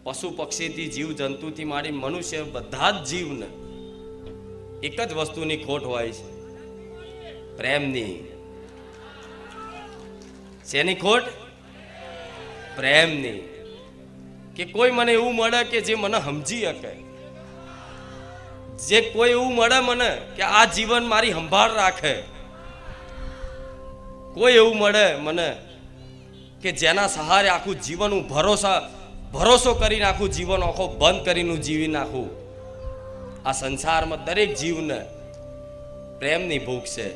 પશુ પક્ષીથી જીવ જંતુથી માંડી મનુષ્ય બધા જ જીવને એક જ વસ્તુની ખોટ હોય છે, પ્રેમની. શેની ખોટ? પ્રેમની. કે કોઈ મને એવું મળે કે જે મને સમજી શકે, જે કોઈ એવું મળે મને કે આ જીવન મારી સંભાળ રાખે, કોઈ એવું મળે મને કે જેના સહારે આખું જીવન હું ભરોસો કરીને આખું જીવન આખો બંધ કરીને જીવી નાખું. આ સંસારમાં દરેક જીવને પ્રેમની ભૂખ છે.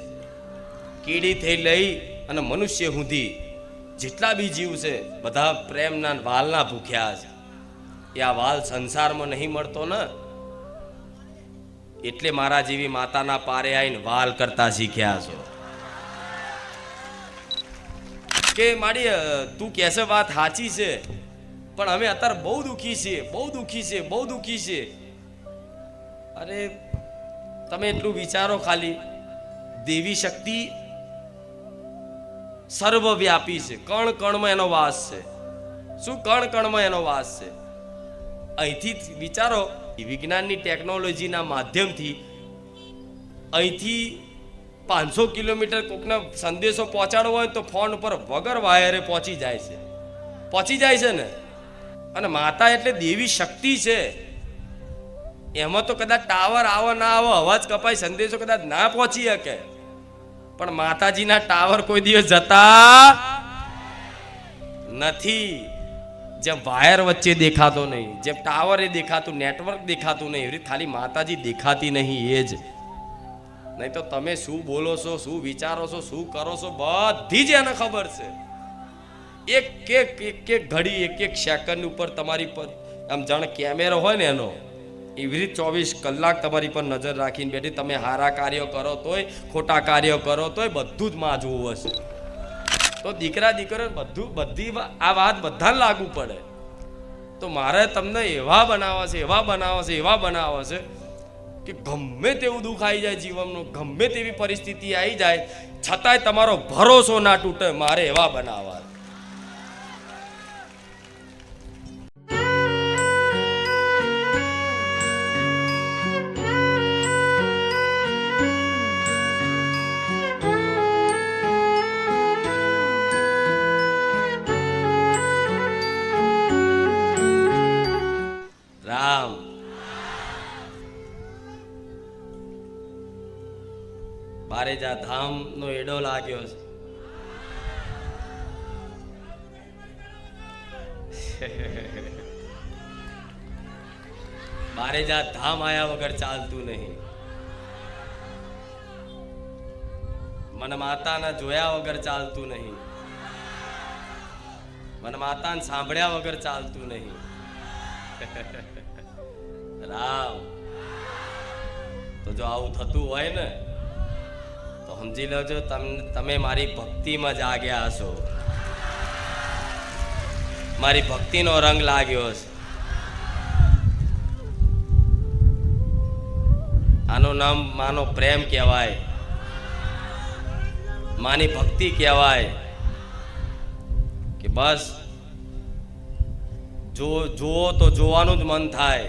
કીડીથી લઈ અને મનુષ્ય સુધી જેટલા બી જીવ છે બધા પ્રેમના વાલના ભૂખ્યા છે. એ આ વાલ સંસારમાં નહીં મળતો ને, એટલે મારા જેવી માતાના પારે આવીને વાલ કરતા શીખ્યા છો. કે મારી તું કહેશે વાત સાચી છે, પણ અમે અત્યારે બહુ દુઃખી છીએ, બહુ દુઃખી છે, બહુ દુઃખી છે. અરે તમે એટલું વિચારો ખાલી, દેવી શક્તિ સર્વવ્યાપી છે, કણ કણમાં એનો વાસ છે. શું કણ કણમાં એનો વાસ છે? અહીંથી વિચારો, વિજ્ઞાનની ટેકનોલોજીના માધ્યમથી અહીંથી 500 કિલોમીટર કોકને સંદેશો પહોંચાડવો હોય તો ફોન ઉપર વગર વાયરે પહોંચી જાય છે ને. અને માતા એટલે દેવી શક્તિ છે. એમાં તો કદાચ ટાવર આવો ના આવો, અવાજ કપાય, સંદેશો કદાચ ના પહોંચી શકે, પણ માતાજીના ટાવર કોઈ દિવસ જતા નથી. જેમ વાયર વચ્ચે દેખાતો નહીં, જેમ ટાવર એ દેખાતું, નેટવર્ક દેખાતું નહીં, એવી ખાલી માતાજી દેખાતી નહીં. એ જ નહીં તો તમે શું બોલો છો, શું વિચારો છો, શું કરો છો, બધી જ એને ખબર છે. એક ઘડી, એક સેકન્ડ ઉપર તમારી પર આમ જાણે કેમેરો હોય ને એનો, એવી રીતે 24 કલાક તમારી પર નજર રાખીને બેઠી. તમે સારા કાર્યો કરો તોય, ખોટા કાર્યો કરો તોય બધું જ માં જોવું હશે. તો દીકરા દીકરો બધી આ વાત બધાને લાગુ પડે. તો મારે તમને એવા બનાવવા છે કે ગમે તેવું દુઃખ આવી જાય જીવનનું, ગમે તેવી પરિસ્થિતિ આવી જાય, છતાંય તમારો ભરોસો ના તૂટે, મારે એવા બનાવવા. રામ બારેજા ધામ નો એડો લાગ્યો છે. બારેજા ધામ આયા વગર ચાલતું નહીં. મને માતાને જોયા વગર ચાલતું નહીં. મને માતાને સાંભળ્યા વગર ચાલતું નહીં. રામ તો જો આવું થતું હોય ને તો સમજી લેજો તમે મારી ભક્તિમાં જાગ્યા હશો, મારી ભક્તિનો રંગ લાગ્યો છે. આનું નામ માનો પ્રેમ કહેવાય, માની ભક્તિ કહેવાય. કે બસ જુઓ તો જોવાનું જ મન થાય,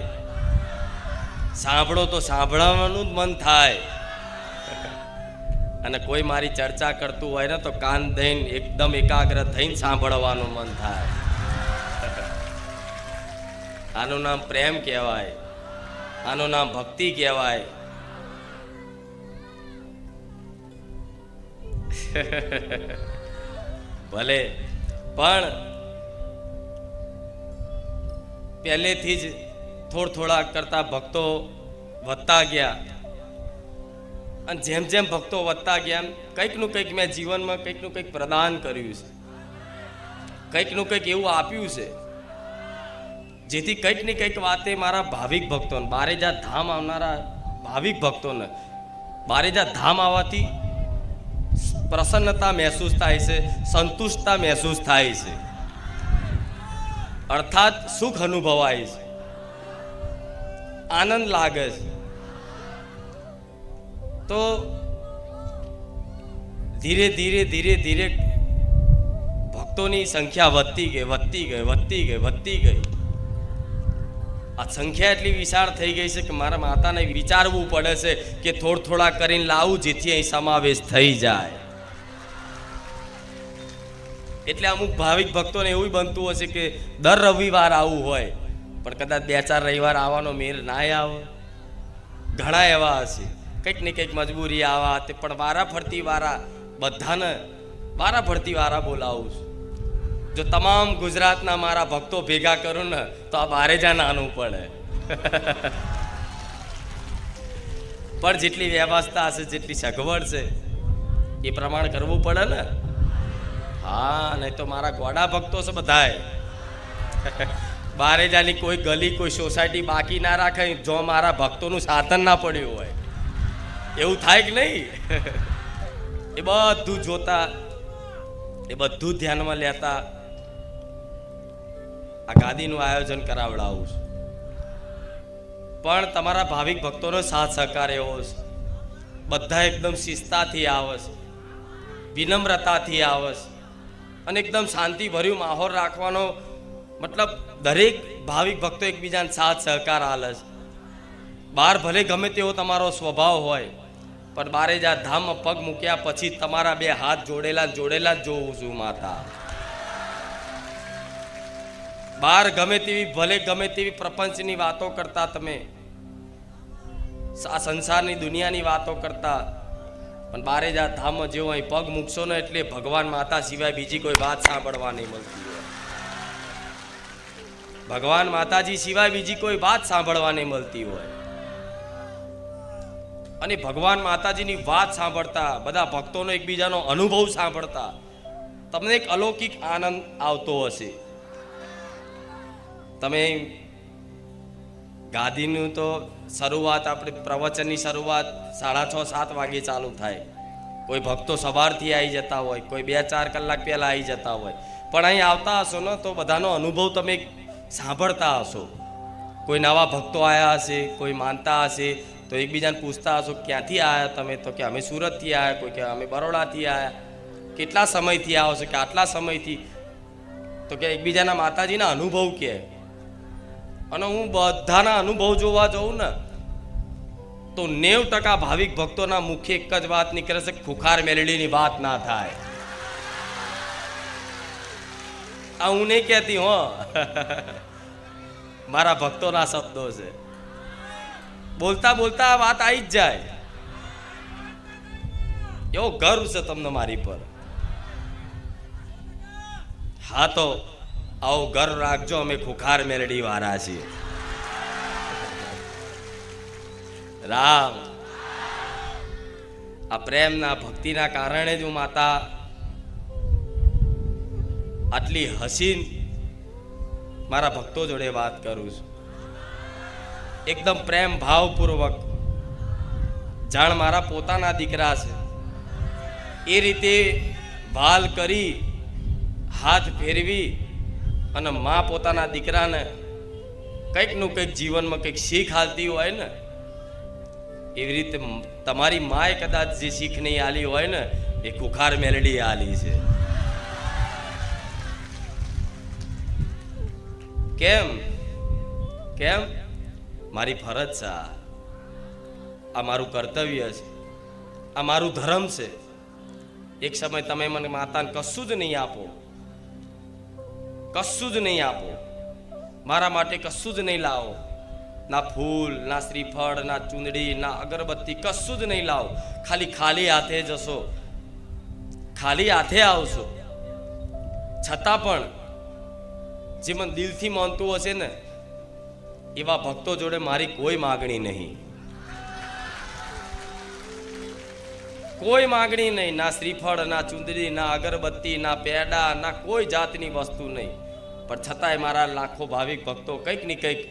સાંભળો તો સાંભળવાનું જ મન થાય. અને કોઈ મારી ચર્ચા કરતું હોય ને તો કાન દઈને એકદમ એકાગ્ર થઈને સાંભળવાનું મન થાય. આનું નામ પ્રેમ કહેવાય, આનું નામ ભક્તિ કહેવાય. ભલે પણ પહેલેથી જ થોડા કરતા ભક્તો વધતા ગયા, અને જેમ જેમ ભક્તો વધતા ગયા એમ કંઈકનું કંઈક મેં જીવનમાં કંઈકનું કંઈક પ્રદાન કર્યું છે, કંઈકનું કંઈક એવું આપ્યું છે, જેથી કંઈક ને કંઈક વાતે મારા ભાવિક ભક્તોને, બારેજા ધામ આવનારા ભાવિક ભક્તોને બારેજા ધામ આવવાથી પ્રસન્નતા મહેસૂસ થાય છે, સંતુષ્ટતા મહેસૂસ થાય છે, અર્થાત સુખ અનુભવાય છે, આનંદ લાગે છે. તો ધીરે ધીરે ધીરે ધીરે ભક્તોની સંખ્યા વધતી ગઈ. આ સંખ્યા એટલી વિશાળ થઈ ગઈ છે કે મારા માતાને વિચારવું પડે છે કે થોડા કરીને લાવું જેથી અહીં સમાવેશ થઈ જાય. એટલે અમુક ભાવિક ભક્તોને એવું બનતું હશે કે દર રવિવાર આવવું હોય, પણ કદાચ 2-4 રવિવાર આવવાનો મેળ ના આવે. ઘણા એવા હશે કંઈક ને કંઈક મજબૂરી આવા તે, પણ વારાફરતી બધાને વારાફરતી બોલાવું છું. જો તમામ ગુજરાતના મારા ભક્તો ભેગા કરું ને તો આ બારેજા નાનું પડે. પણ જેટલી વ્યવસ્થા હશે, જેટલી સગવડ છે એ પ્રમાણે કરવું પડે ને. હા, નહીં તો મારા ગોડા ભક્તો છે બધાય. બારેજાની કોઈ ગલી કોઈ સોસાયટી બાકી ના રાખે જો મારા ભક્તોનું સાધન ના પડ્યું હોય. એવું થાય કે નહીં? એ બધું જોતા, એ બધું ધ્યાનમાં લેતા આ ગાદીનું આયોજન કરાવડાવું છું. પણ તમારા ભાવિક ભક્તોનો સાથ સહકાર એવો છે, બધા એકદમ શિસ્તાથી આવે છે, વિનમ્રતાથી આવે છે, અને એકદમ શાંતિભર્યું માહોલ રાખવાનો મતલબ દરેક ભાવિક ભક્તો એકબીજાને સાથ સહકાર આલે છે. બહાર ભલે ગમે તેવો તમારો સ્વભાવ હોય, પણ બારેજા ધામમાં પગ મૂક્યા પછી તમારા 2 હાથ જોડેલા જ જોઉં છું માતા. બહાર ગમે તેવી પ્રપંચની વાતો કરતા, તમે આ સંસારની દુનિયાની વાતો કરતા, પણ બારેજા ધામમાં જેવો અહીં પગ મૂકશો ને એટલે ભગવાન માતા સિવાય બીજી કોઈ વાત સાંભળવા નહીં મળતી હોય. ભગવાન માતાજી સિવાય બીજી કોઈ વાત સાંભળવા નહીં મળતી હોય. અને ભગવાન માતાજીની વાત સાંભળતા, બધા ભક્તોનો એકબીજાનો અનુભવ સાંભળતા તમને એક અલૌકિક આનંદ આવતો હશે. તમે ગાદીનું તો શરૂઆત, આપણે પ્રવચનની શરૂઆત 6:30-7 વાગે ચાલુ થાય. કોઈ ભક્તો સવારથી આવી જતા હોય, કોઈ 2-4 કલાક પહેલા આવી જતા હોય. પણ અહીં આવતા હશો ને તો બધાનો અનુભવ તમે સાંભળતા હશો. કોઈ નવા ભક્તો આવ્યા હશે, કોઈ માનતા હશે તો એકબીજાને પૂછતા હશો ક્યાંથી આવ્યા તમે, તો કે અમે સુરતથી આવ્યા, કોઈ કે અમે બરોડાથી આવ્યા. કેટલા સમયથી આવો છો, કે આટલા સમયથી, તો કે એકબીજાના માતાજીના અનુભવ કે. અને હું બધાના અનુભવ જોવા જાઉં ને તો 90% ભાવિક ભક્તોના મુખે એક જ વાત નીકળે છે, ખુખાર મેલડીની વાત ના થાય. આ હું નહીં કહેતી હો, મારા ભક્તોના શબ્દો છે. બોલતા બોલતા આ વાત આવી જ જાય. એવો ગર્વ છે તમને મારી પર. હા, તો આવો ગર્વ રાખજો, અમે ખુખાર મેલડી વાળા છીએ. રામ, આ પ્રેમના ભક્તિના કારણે જ હું માતા આટલી હસીન મારા ભક્તો જોડે વાત કરું છું. એકદમ પ્રેમ ભાવપૂર્વક, જાણ મારા પોતાના દીકરા છે એ રીતે વાલ કરી, હાથ ફેરવી અને માં પોતાના દીકરાને કંઈકનું કંઈક જીવનમાં કંઈક શીખ આલતી હોય ને, એવી રીતે તમારી માએ કદાચ જે શીખ નહીં આલી હોય ને એ ખુખાર મેલડી આલી છે. કેમ? મારી ફરજ છે, આ મારું કર્તવ્ય છે, આ મારું ધર્મ છે. એક સમય તમે મને માતાને કશું જ નહીં આપો, મારા માટે કશું જ નહીં લાવો, ના ફૂલ, ના શ્રીફળ, ના ચૂંદડી, ના અગરબત્તી, કશું જ નહીં લાવો. ખાલી હાથે જશો, ખાલી હાથે આવશો. છતાં પણ જે મને દિલથી માનતું હશે ને એવા ભક્તો જોડે મારી કોઈ માગણી નહીં, કોઈ માગણી નહીં. ના શ્રીફળ, ના ચૂંદડી, ના અગરબત્તી, ના પેડા, ના કોઈ જાતની વસ્તુ નહીં. પણ છતાંય મારા લાખો ભાવિક ભક્તો કંઈક ને કંઈક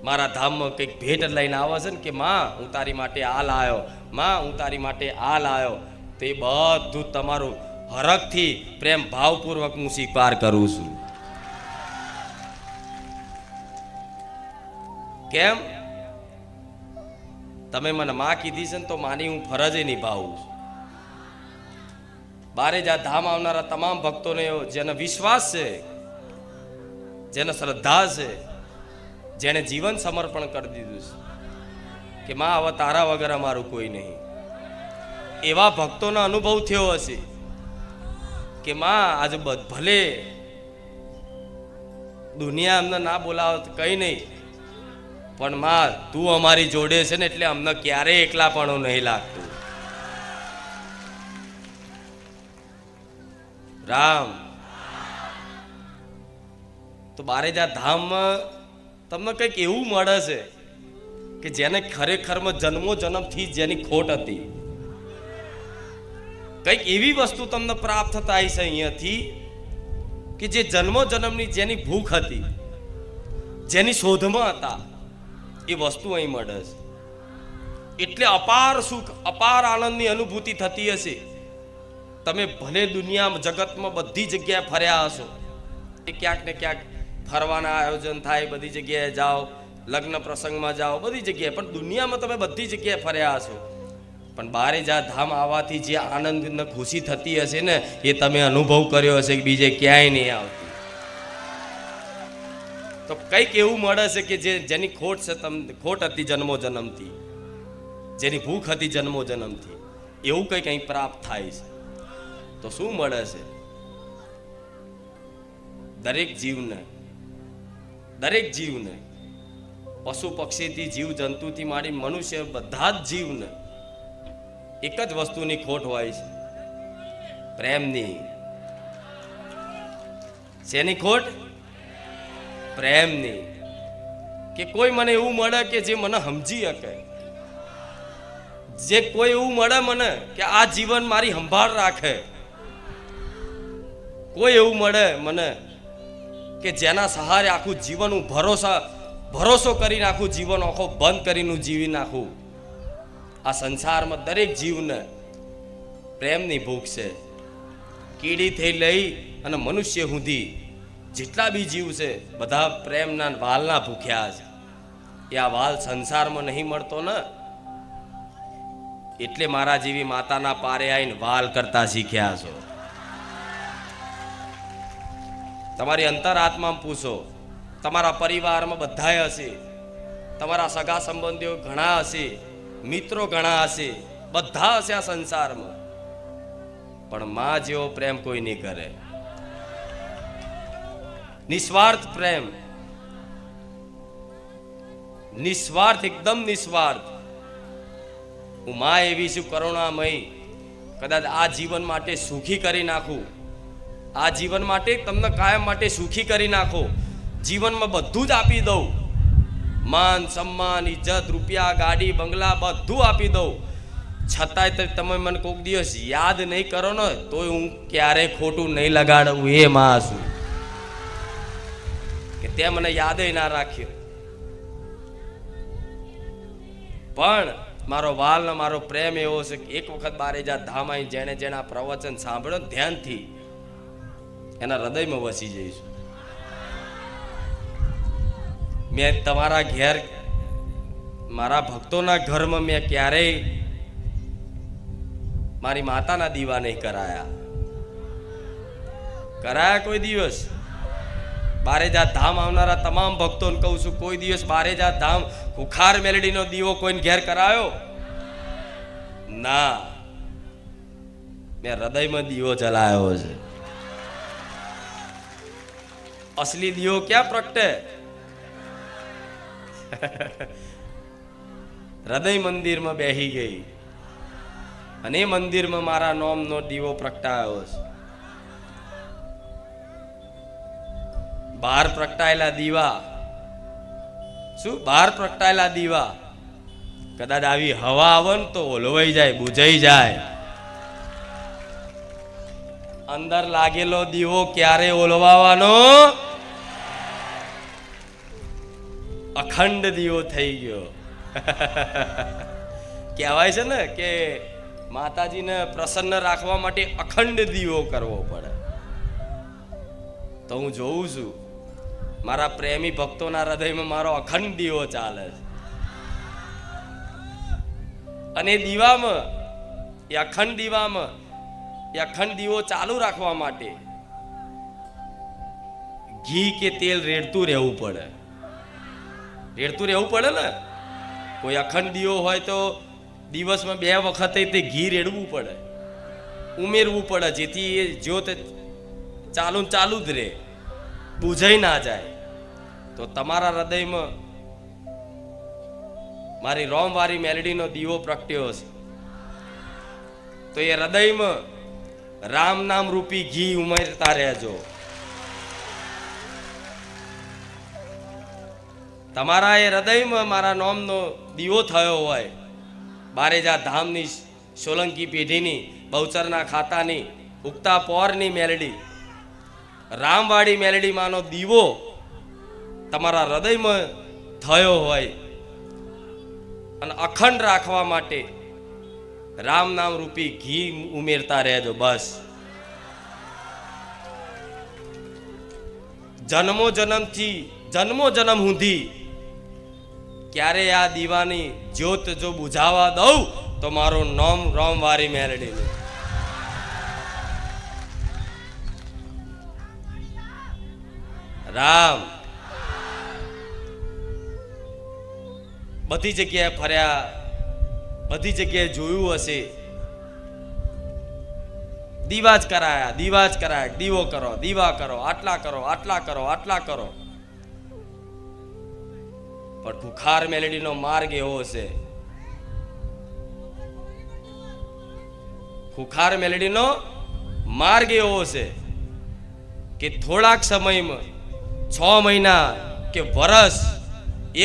મારા ધામમાં કંઈક ભેટ લઈને આવે છે ને કે માં હું તારી માટે આ લાયો, માં હું તારી માટે આ લાયો. તો એ બધું તમારું હરખથી પ્રેમ ભાવપૂર્વક હું સ્વીકાર કરું છું. કેમ? તમે મને માં કીધી છે ને તો માની હું ફરજ નિભાવું છું. બારેજા ધામ આવનારા તમામ ભક્તોને જેને વિશ્વાસ છે જેને શ્રદ્ધા છે, જેને જીવન સમર્પણ કરી દીધું છે કે માં હવે તારા વગર અમારું કોઈ નહીં, એવા ભક્તોનો અનુભવ થયો હશે કે માં આજે ભલે દુનિયા અમને ના બોલાવત કઈ નહીં, પણ માં તું અમારી જોડે છે ને એટલે અમને ક્યારેય એકલાપણું નહીં લાગતું. રામ તો બારેજા ધામમાં તમને કંઈક એવું મળે છે કે જેને ખરેખરમાં જન્મો જન્મથી જેની ખોટ હતી, કંઈક એવી વસ્તુ તમને પ્રાપ્ત થાય છે અહીંયાથી કે જે જન્મો જન્મની જેની ભૂખ હતી, જેની શોધમાં હતા, એ વસ્તુ અહીં મળે છે. એટલે અપાર સુખ, અપાર આનંદની અનુભૂતિ થતી હશે. તમે ભલે દુનિયામાં જગતમાં બધી જગ્યાએ ફર્યા હશો, ક્યાંક ને ક્યાંક ફરવાના આયોજન થાય, બધી જગ્યાએ જાઓ, લગ્ન પ્રસંગમાં જાઓ, બધી જગ્યાએ, પણ દુનિયામાં તમે બધી જગ્યાએ ફર્યા હશો, પણ બારેજા ધામ આવવાથી જે આનંદ ને ખુશી થતી હશે ને એ તમે અનુભવ કર્યો હશે કે બીજે ક્યાંય નહીં આવતી. તો કંઈક એવું મળે છે કે જેની ખોટ છે, ખોટ હતી જન્મો જન્મથી, જેની ભૂખ હતી જન્મો જન્મથી, એવું કંઈક અહીં પ્રાપ્ત થાય છે. તો શું મળે છે? દરેક જીવને પશુ પક્ષીથી જીવ જંતુથી માંડી મનુષ્ય બધા જ જીવને એક જ વસ્તુની ખોટ હોય છે, પ્રેમની. શેની ખોટ? પ્રેમની. કે કોઈ મને એવું મળે કે જે મને સમજી શકે, જે કોઈ એવું મળે મને કે આ જીવન મારી સંભાળ રાખે, કોઈ એવું મળે મને કે જેના સહારે આખું જીવન હું ભરોસો કરીને આખું જીવન આખો બંધ કરીને જીવી નાખું. આ સંસારમાં દરેક જીવને પ્રેમની ભૂખ છે. કીડીથી લઈ અને મનુષ્ય સુધી જેટલા બી જીવ છે બધા પ્રેમના વાલના ભૂખ્યા છે. એ આ વાલ સંસારમાં નહીં મળતો ને, એટલે મારા જેવી માતાના પારે આવીને વાલ કરતા શીખ્યા છો. તમારી અંતર આત્મામાં પૂછો, તમારા પરિવારમાં બધાય હશે, તમારા સગા સંબંધીઓ ઘણા હશે, મિત્રો ઘણા હશે, બધા હશે આ સંસારમાં, પણ માં જેવો પ્રેમ કોઈ નહીં કરે. નિસ્વાર્થ પ્રેમ, નિસ્વાર્થ, એકદમ નિસ્વાર્થ. હું માં એવી છું કરુણામય, કદાચ આ જીવન માટે સુખી કરી નાખું, આ જીવન માટે તમને કાયમ માટે સુખી કરી નાખો, જીવનમાં બધું જ આપી દઉં, માન સન્માન ઇજ્જત રૂપિયા ગાડી બંગલા બધું આપી દઉં, છતાંય તમે મને કોઈક દિવસ યાદ નહીં કરો ને તોય હું ક્યારેય ખોટું નહીં લગાડું. એ માં છું કે તે મને યાદય ના રાખ્યો, પણ મારો વાલ ને મારો પ્રેમ એવો છે કે એક વખત બારેજા ધામ આવી જેણે જેણે આ પ્રવચન સાંભળ્યો ધ્યાનથી એના હૃદયમાં વસી જઈશું. મેં તમારા ઘેર મારા ભક્તોના ઘરમાં મેં ક્યારેય મારી માતાના દીવા નહીં કરાયા કોઈ દિવસ. બારેજા ધામ આવનારા તમામ ભક્તોને કહું છું, કોઈ દિવસ બારેજા ધામ ખુખાર મેલડીનો દીવો કોઈને ઘેર કરાયો ના. મેં હૃદયમાં દીવો જલાયો છે. અસલી દીવો ક્યાં પ્રગટે? હૃદય મંદિરમાં બેહી ગઈ અને એ મંદિરમાં મારા નામનો દીવો પ્રગટાયો છે. બહાર પ્રગટાયેલા દીવા, શું બહાર પ્રગટાયેલા દીવા કદાચ આવી હવા આવે ને તો ઓલવાઈ જાય, બુજાઈ જાય. અંદર લાગેલો દીવો ક્યારે ઓલવાવાનો? અખંડ દીવો થઈ ગયો. કહેવાય છે ને કે માતાજીને પ્રસન્ન રાખવા માટે અખંડ દીવો કરવો પડે. તો હું જોઉં છું મારા પ્રેમી ભક્તોના હૃદયમાં મારો અખંડ દીવો ચાલે છે. અને દીવામાં, એ અખંડ દીવામાં, એ અખંડ દીવો ચાલુ રાખવા માટે ઘી કે તેલ રેડતું રહેવું પડે. રેડતું રહેવું પડે ને. કોઈ અખંડ દીવો હોય તો દિવસમાં 2 વખતે તે ઘી રેડવું પડે, ઉમેરવું પડે, જેથી એ જ્યોત ચાલુ જ રહે, બુઝાઈ ના જાય. તો તમારા હૃદયમાં મારી રોમવારી મેલડીનો દીવો પ્રગટ્યો છે, તો એ હૃદયમાં રામ નામ રૂપી ઘી ઉમેરતા રહેજો. તમારા એ હૃદયમાં મારા નામનો દીવો થયો હોય, બારેજા ધામની સોલંકી પેઢીની બહુચરના ખાતાની ઉગતા પોરની મેલડી રામવાડી મેલડી માનો દીવો તમારા હૃદયમાં થયો હોય અને અખંડ રાખવા માટે રામ નામ રૂપી ઘી ઉમેરતા રહેજો. બસ જન્મો જન્મ સુધી ક્યારે આ દીવાની જ્યોત જો બુઝાવા દઉં તો મારું નામ રોમવારી મેલડી. રામ બધી જગ્યાએ ફર્યા, બધી જગ્યાએ જોયું હશે, દીવા જ કરાયા, દીવો કરો, દીવા કરો, આટલા કરો, આટલા કરો, આટલા કરો. પણ ખુખાર મેલડીનો માર્ગ એવો છે, ખુખાર મેલડીનો માર્ગ એવો છે કે થોડાક સમયમાં 6 મહિના કે વર્ષ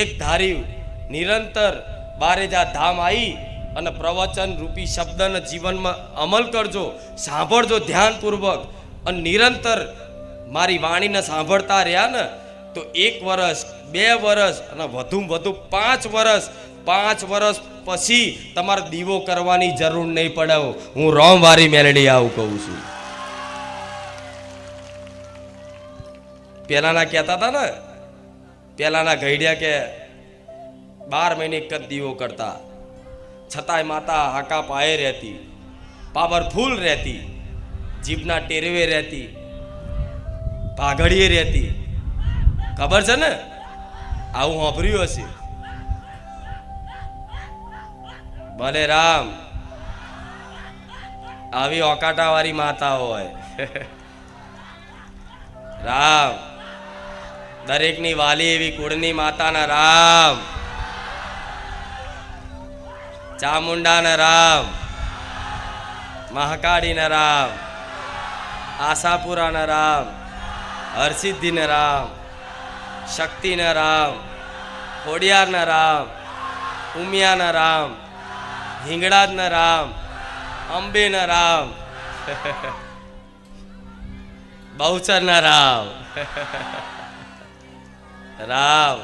એક ધારી નિરંતર બારેજા ધામ આવી અને પ્રવચન રૂપી શબ્દના જીવનમાં અમલ કરજો, સાંભળજો ધ્યાનપૂર્વક અને નિરંતર મારી વાણીને સાંભળતા રહ્યા ને તો 1 વર્ષ, 2 વર્ષ અને વધુમાં વધુ 5 વર્ષ, 5 વર્ષ પછી તમારે દીવો કરવાની જરૂર નહીં પડે. હું રોમવારી મેલડી આવું કહું છું. પેલાના કહેતા હતા ને, પેલાના ઘડિયા કે 12 મહિને એક જ દીવો કરતા, છતાંય માતા હાકા પાયે રહેતી, પાવરફુલ રહેતી, જીભના ટેરવે રહેતી, પાઘડીએ રહેતી. ખબર છે ને? આવું સાંભળ્યું હશે. ભલે રામ આવી ઓકાટા વાળી માતા હોય. રામ દરેકની વાલી એવી કુળની માતાના રામ, ચામુંડાના રામ, મહાકાળીના રામ, આશાપુરાના રામ, હરસિદ્ધિના રામ, શક્તિના રામ, ખોડિયારના રામ, ઉમિયાના રામ, હિંગળાજના રામ, અંબેના રામ, બહુચરના રામ. રામ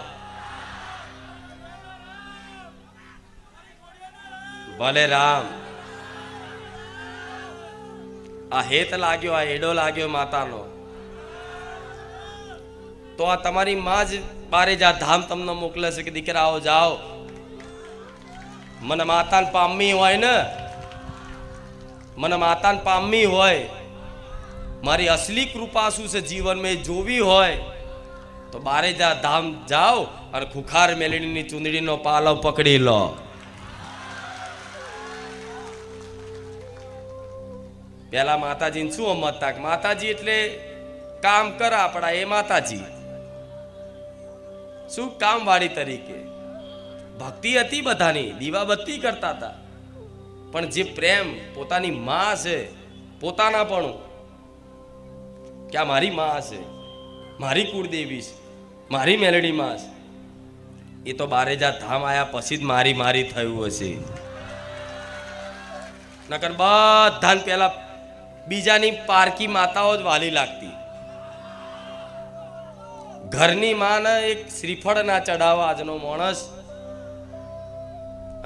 ભલે રામ આ હેત લાગ્યો, આ એડો લાગ્યો માતાનો, તો આ તમારી માં જ બારેજા ધામ તમને મોકલે છે કે દીકરાઓ જાઓ. મને માતાને પામવી હોય ને, મને માતાને પામવી હોય, મારી અસલી કૃપા શું છે જીવનમાં જોવી હોય તો બારેજા ધામ જાઓ અને ખુખાર મેલડીની ચૂંદડીનો પાલવ પકડી લો. પેલા માતાજીને શું સમજતા કે માતાજી એટલે કામ કરે આપણા, એ માતાજી શું કામ વાળી તરીકે. ભક્તિ હતી બધાની, દીવાબત્તી કરતા હતા, પણ જે પ્રેમ પોતાની માં છે, પોતાના પણ કે આ મારી માં છે, મારી કુળદેવી છે, મારી મેલડી માં છે, એ તો બારેજા ધામ આયા પછી જ મારી થયું હશે. નકર બધાને પેલા બીજાની પારકી માતાઓ જ વાલી લાગતી. ઘરની માં એક શ્રીફળ ના ચડાવવા આજનો માણસ,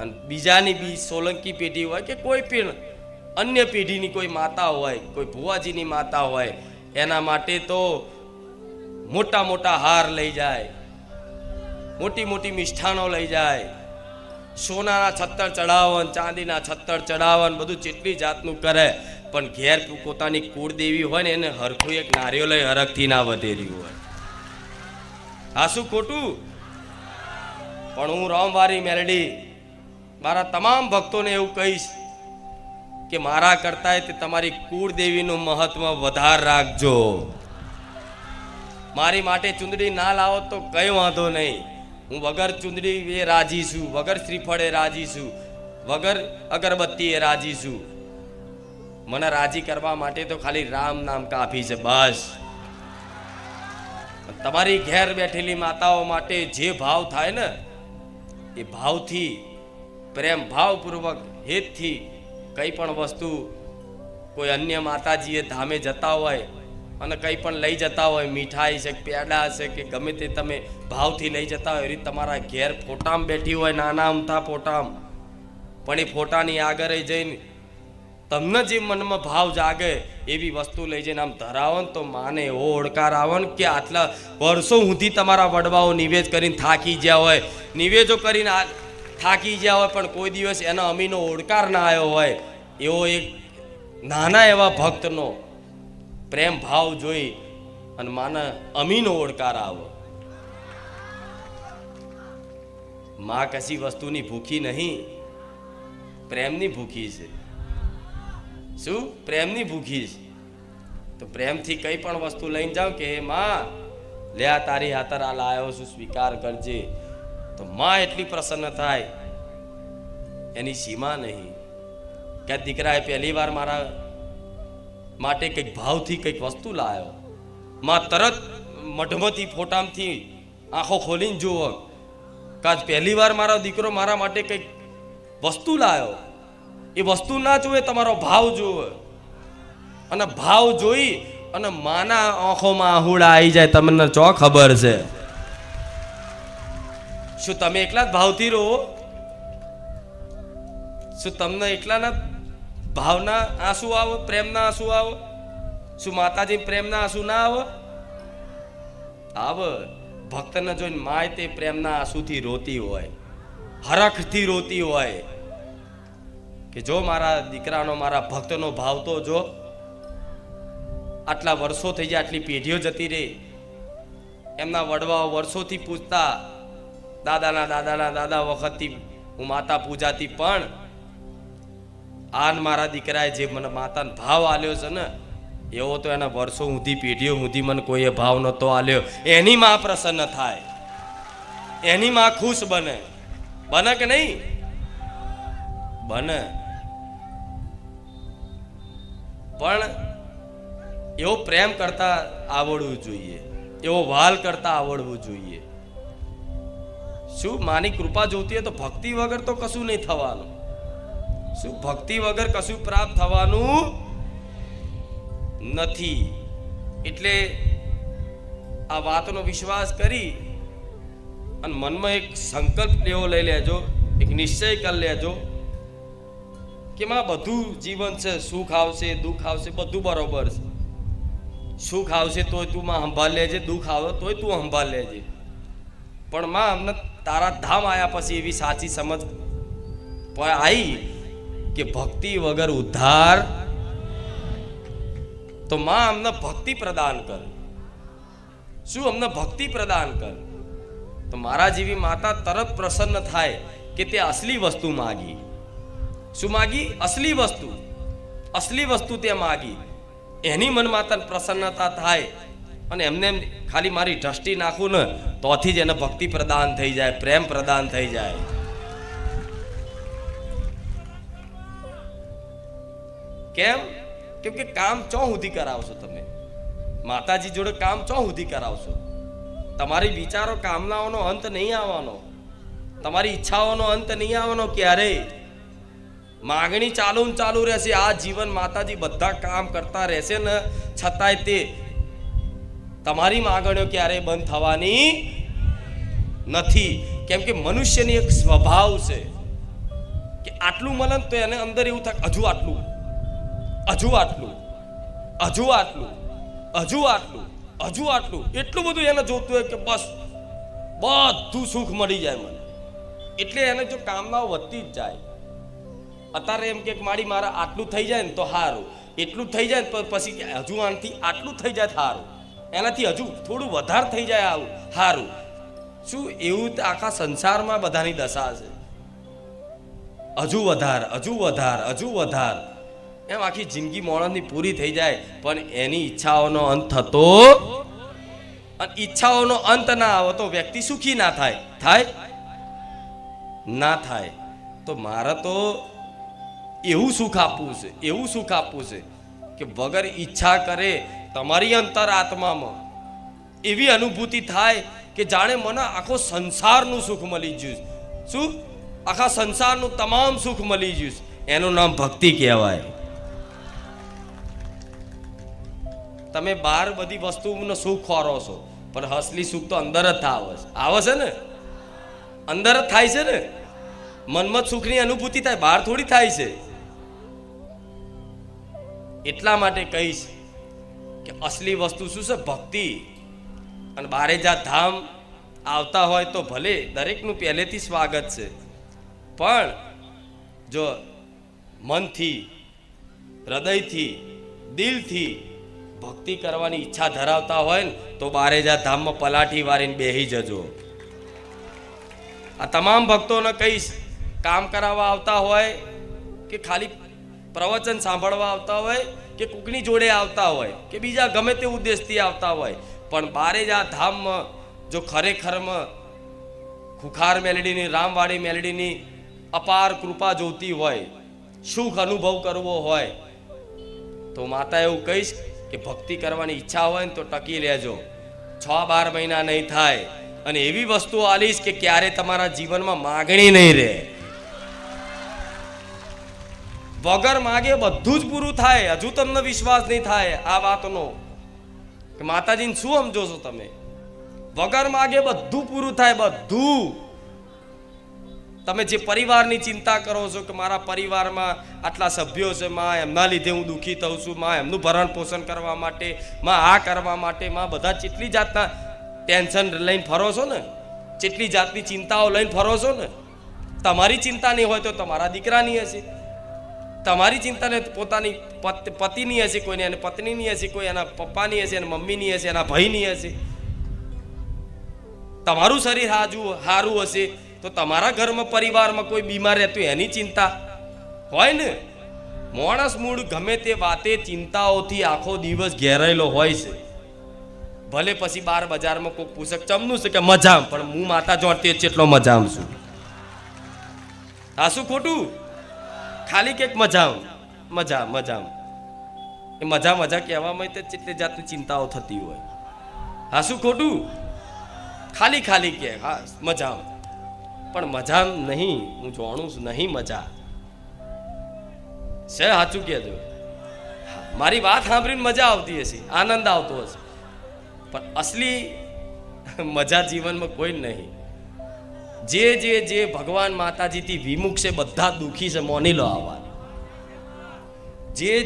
અને બીજાની બી સોલંકી પેઢી હોય કે કોઈ પણ અન્ય પેઢીની કોઈ માતા હોય, કોઈ ભુવાજીની માતા હોય, એના માટે તો મોટા મોટા હાર લઈ જાય, મોટી મોટી મિષ્ઠાનો લઈ જાય, સોનાના છત્તર ચડાવન, ચાંદીના છત્તર ચડાવન, બધું જેટલી જાતનું કરે, પણ ઘેર પોતાની કુળદેવી હોય ને એને હરખું એક નારિયેળ હરખથી ના વધેર્યું હોય. હા શું ખોટું? પણ હું રામવારી મેલડી મારા તમામ ભક્તોને એવું કહીશ કે મારા કરતાંય તે તમારી કુળદેવીનું મહત્વ વધાર રાખજો. મારી માટે ચુંદડી ના લાવો તો કઈ વાંધો નહીં, હું વગર ચુંદડી એ રાજી છું, વગર શ્રીફળે રાજી છું, વગર અગરબત્તી એ રાજી છું. મને રાજી કરવા માટે તો ખાલી રામ નામ કાફી છે બસ. તમારી ઘેર બેઠેલી માતાઓ માટે જે ભાવ થાય ને એ ભાવથી, પ્રેમ ભાવપૂર્વક હેતથી કંઈ પણ વસ્તુ કોઈ અન્ય માતાજીએ ધામે જતા હોય અને કંઈ પણ લઈ જતા હોય, મીઠાઈ છે, પેડા છે કે ગમે તે તમે ભાવથી લઈ જતા હોય, એ રીતે તમારા ઘેર ફોટામાં બેઠી હોય, નાના અમથા ફોટામાં, પણ એ ફોટાની આગળ જઈને તમને જે મનમાં ભાવ જાગે એવી વસ્તુ લઈ જઈને આમ ધરાવો ને તો માને એવો ઓળકાર આવે ને કે આટલા વર્ષો સુધી તમારા વડવાઓ નિવેદ કરીને થાકી ગયા હોય, નિવેદો કરીને થાકી ગયા હોય, પણ કોઈ દિવસ એના અમીનો ઓળકાર ના આવ્યો હોય, એવો એક નાના એવા ભક્તનો પ્રેમ ભાવ જોઈ અને માના અમીનો ઓળકાર આવો. માં કશી વસ્તુની ભૂખી નહીં, પ્રેમની ભૂખી છે. શું? પ્રેમની ભૂખી છે. તો પ્રેમથી કઈ પણ વસ્તુ લઈને જાઓ કે હે માં લે આ તારી હાથર આ લાયો છું, સ્વીકાર કરજે, તો માં એટલી પ્રસન્ન થાય એની સીમા નહીં. કે દીકરાએ પહેલી વાર મારા માટે કંઈક ભાવથી કંઈક વસ્તુ લાવ્યો, માં તરત મઢમતી ફોટામાંથી આંખો ખોલીને જુઓ કે આજ પહેલી વાર મારો દીકરો મારા માટે કંઈક વસ્તુ લાવ્યો. એ વસ્તુ ના જોવે, તમારો ભાવ જોવે, અને ભાવ જોઈ અને માના આંખોમાં આહુડા આવી જાય. તમને ચો ખબર છે? શું તમે એકલા જ ભાવથી રહો? શું તમને એકલાના ભાવના આંસુ આવે, પ્રેમના આંસુ આવે? શું માતાજી પ્રેમના આંસુ ના આવે? આવે. ભક્તને જોઈને માય તે પ્રેમના આંસુથી રોતી હોય, હરખથી રોતી હોય કે જો મારા દીકરાનો, મારા ભક્તનો ભાવ તો જો. આટલા વર્ષો થઈ જાય, આટલી પેઢીઓ જતી રહી, એમના વડવાઓ વર્ષોથી પૂજતા, દાદાના દાદા વખતથી હું માતા પૂજાતી, પણ આન મારા દીકરાએ જે મને માતાનો ભાવ આલ્યો છે ને એવો તો એના વર્ષો સુધી, પેઢીઓ સુધી મને કોઈએ ભાવ નહોતો આલ્યો. એની માં પ્રસન્ન થાય, એની માં ખુશ બને. બને કે નહીં? બને. પણ એવો પ્રેમ કરતા આવડવું જોઈએ, એવો વાલ કરતા આવડવું જોઈએ. શું માની કૃપા જોતી હોય તો ભક્તિ વગર તો કશું નહીં થવાનું. શું ભક્તિ વગર કશું પ્રાપ્ત થવાનું નથી. એટલે આ વાતનો વિશ્વાસ કરી અને મનમાં એક સંકલ્પ એવો લઈ લેજો, એક નિશ્ચય કરી લેજો કે માં બધું જીવન છે, સુખ આવશે, દુઃખ આવશે, બધું બરોબર છે. સુખ આવશે તોય તું માં સંભાળ લેજે, દુઃખ આવે તોય તું સંભાળ લેજે, પણ માં અમને તારા ધામ આવ્યા પછી એવી સાચી સમજ આવી કે ભક્તિ વગર ઉદ્ધાર. તો માં અમને ભક્તિ પ્રદાન કર. શું અમને ભક્તિ પ્રદાન કર. તો મારા જેવી માતા તરત પ્રસન્ન થાય કે તે અસલી વસ્તુ માગી. શું માગી? અસલી વસ્તુ. અસલી વસ્તુ તે માગી. એની મન માતા પ્રસન્નતા થાય અને એમને ખાલી મારી દ્રષ્ટિ નાખું ને તોથી જ એને ભક્તિ પ્રદાન થઈ જાય, પ્રેમ પ્રદાન થઈ જાય. કેમ? કેમ કે કામ ચો સુધી કરાવશો તમે માતાજી જોડે? કામ ચો સુધી કરાવશો? તમારી વિચારો, કામનાઓનો અંત નહીં આવવાનો, તમારી ઈચ્છાઓનો અંત નહીં આવવાનો ક્યારેય. માગણી ચાલુ ને ચાલુ રહેશે. આ જીવન માતાજી બધા કામ કરતા રહેશે ને છતાંય તે તમારી માગણીઓ ક્યારેય બંધ થવાની નથી. કેમ કે મનુષ્યની એક સ્વભાવ છે કે આટલું મળે તો એને અંદર એવું થાય હજુ આટલું, હજુ આટલું, હજુ આટલું, હજુ આટલું, હજુ આટલું. એટલું બધું એને જોતું હોય કે બસ બધું સુખ મળી જાય મને. એટલે એને જો કામનાઓ વધતી જ જાય. અત્યારે એમ કે મારી મારા આટલું થઈ જાય ને તો સારું, એટલું થઈ જાય ને પછી હજુ આનાથી આટલું થઈ જાય સારું, એનાથી હજુ થોડું વધારે થઈ જાય આવું સારું. શું એવું તો આખા સંસારમાં બધાની દશા છે. હજુ વધાર, હજુ વધાર, હજુ વધાર, એમ આખી જિંદગી માણસની પૂરી થઈ જાય, પણ એની ઈચ્છાઓનો અંત થતો, અને ઈચ્છાઓનો અંત ના આવે તો વ્યક્તિ સુખી ના થાય. થાય ના થાય. તો મારે તો એવું સુખ આપવું છે, એવું સુખ આપવું છે કે વગર ઈચ્છા કરે તમારી અંતર આત્મામાં એવી અનુભૂતિ થાય કે જાણે મને આખો સંસારનું સુખ મળી ગયું. શું? આખા સંસારનું તમામ સુખ મળી ગયું. એનું નામ ભક્તિ કહેવાય. તમે બહાર બધી વસ્તુનું સુખ ખોરો છો, પણ અસલી સુખ તો અંદર જ આવે છે ને, અંદર જ થાય છે ને. મનમાં સુખની અનુભૂતિ થાય, બહાર થોડી થાય છે. એટલા માટે કહીશ કે અસલી વસ્તુ શું છે? ભક્તિ. અને બારે જા ધામ આવતા હોય તો ભલે, દરેકનું પહેલેથી સ્વાગત છે, પણ જો મનથી, હૃદયથી, દિલથી ભક્તિ કરવાની ઈચ્છા ધરાવતા હોય ને તો બારે જા ધામમાં પલાઠી વારીને બેહી જજો. આ તમામ ભક્તોને કહીશ, કામ કરાવવા આવતા હોય કે ખાલી પ્રવચન સાંભળવા આવતા હોય કે કોકની જોડે આવતા હોય કે બીજા ગમે તે ઉદ્દેશથી આવતા હોય, પણ બારે જા ધામમાં જો ખરેખરમાં ખુખાર મેલડીની, રામવાડી મેલડીની અપાર કૃપા જોતી હોય, સુખ અનુભવ કરવો હોય, તો માતા એવું કહીશ કે ભક્તિ કરવાની ઈચ્છા હોય ને તો ટકી લેજો. 6-12 મહિના નહીં થાય, અને એવી વસ્તુ આલીશ કે ક્યારે તમારા જીવનમાં માગણી નહીં રહે. વગર માગે બધું જ પૂરું થાય. હજુ તમને વિશ્વાસ નહીં થાય આ વાતનો કે માતાજીને શું સમજો છો તમે? વગર માગે બધું પૂરું થાય, બધું. તમે જે પરિવારની ચિંતા કરો છો કે મારા પરિવારમાં આટલા સભ્યો છે, માં એમના લીધે હું દુઃખી થઉં છું, માં એમનું ભરણ પોષણ કરવા માટે, માં આ કરવા માટે, માં બધા કેટલી જાતના ટેન્શન લઈને ફરો છો ને, કેટલી જાતની ચિંતાઓ લઈને ફરો છો ને. તમારી ચિંતા નહીં હોય તો તમારા દીકરાની હશે, તમારી ચિંતા ને પોતાની પતિની હશે, કોઈને એની પત્નીની હશે, કોઈ એના પપ્પાની હશે, એના મમ્મીની હશે, એના ભાઈની હશે. તમારું શરીર સારું હશે તો તમારા ઘરમાં પરિવારમાં કોઈ બીમાર રહેતું એની ચિંતા હોય ને. માણસ મૂળ ગમે તે વાતે ચિંતાઓથી આખો દિવસ ઘેરાયેલો હોય છે. ભલે પછી બાર બજારમાં કોઈ પૂછક ચમનું છે કે મજામ, પણ હું માતા જોડતી જેટલો મજામ છું. આ શું ખોટું? ખાલી કે મજામ એ મજા કહેવામાં તો જેટલી જાતની ચિંતાઓ થતી હોય. હા શું ખોટું? ખાલી કે હા મજામ, પણ મજા નહીં. હું જાણું છું નહીં મજા છે. સાચું કહેજો. મારી વાત સાંભળીને મજા આવતી હશે, આનંદ આવતો હશે, પણ અસલી મજા જીવનમાં કોઈ નહીં. જે ભગવાન માતાજીથી વિમુખ છે બધા દુઃખી છે, મોની લો આ વાત.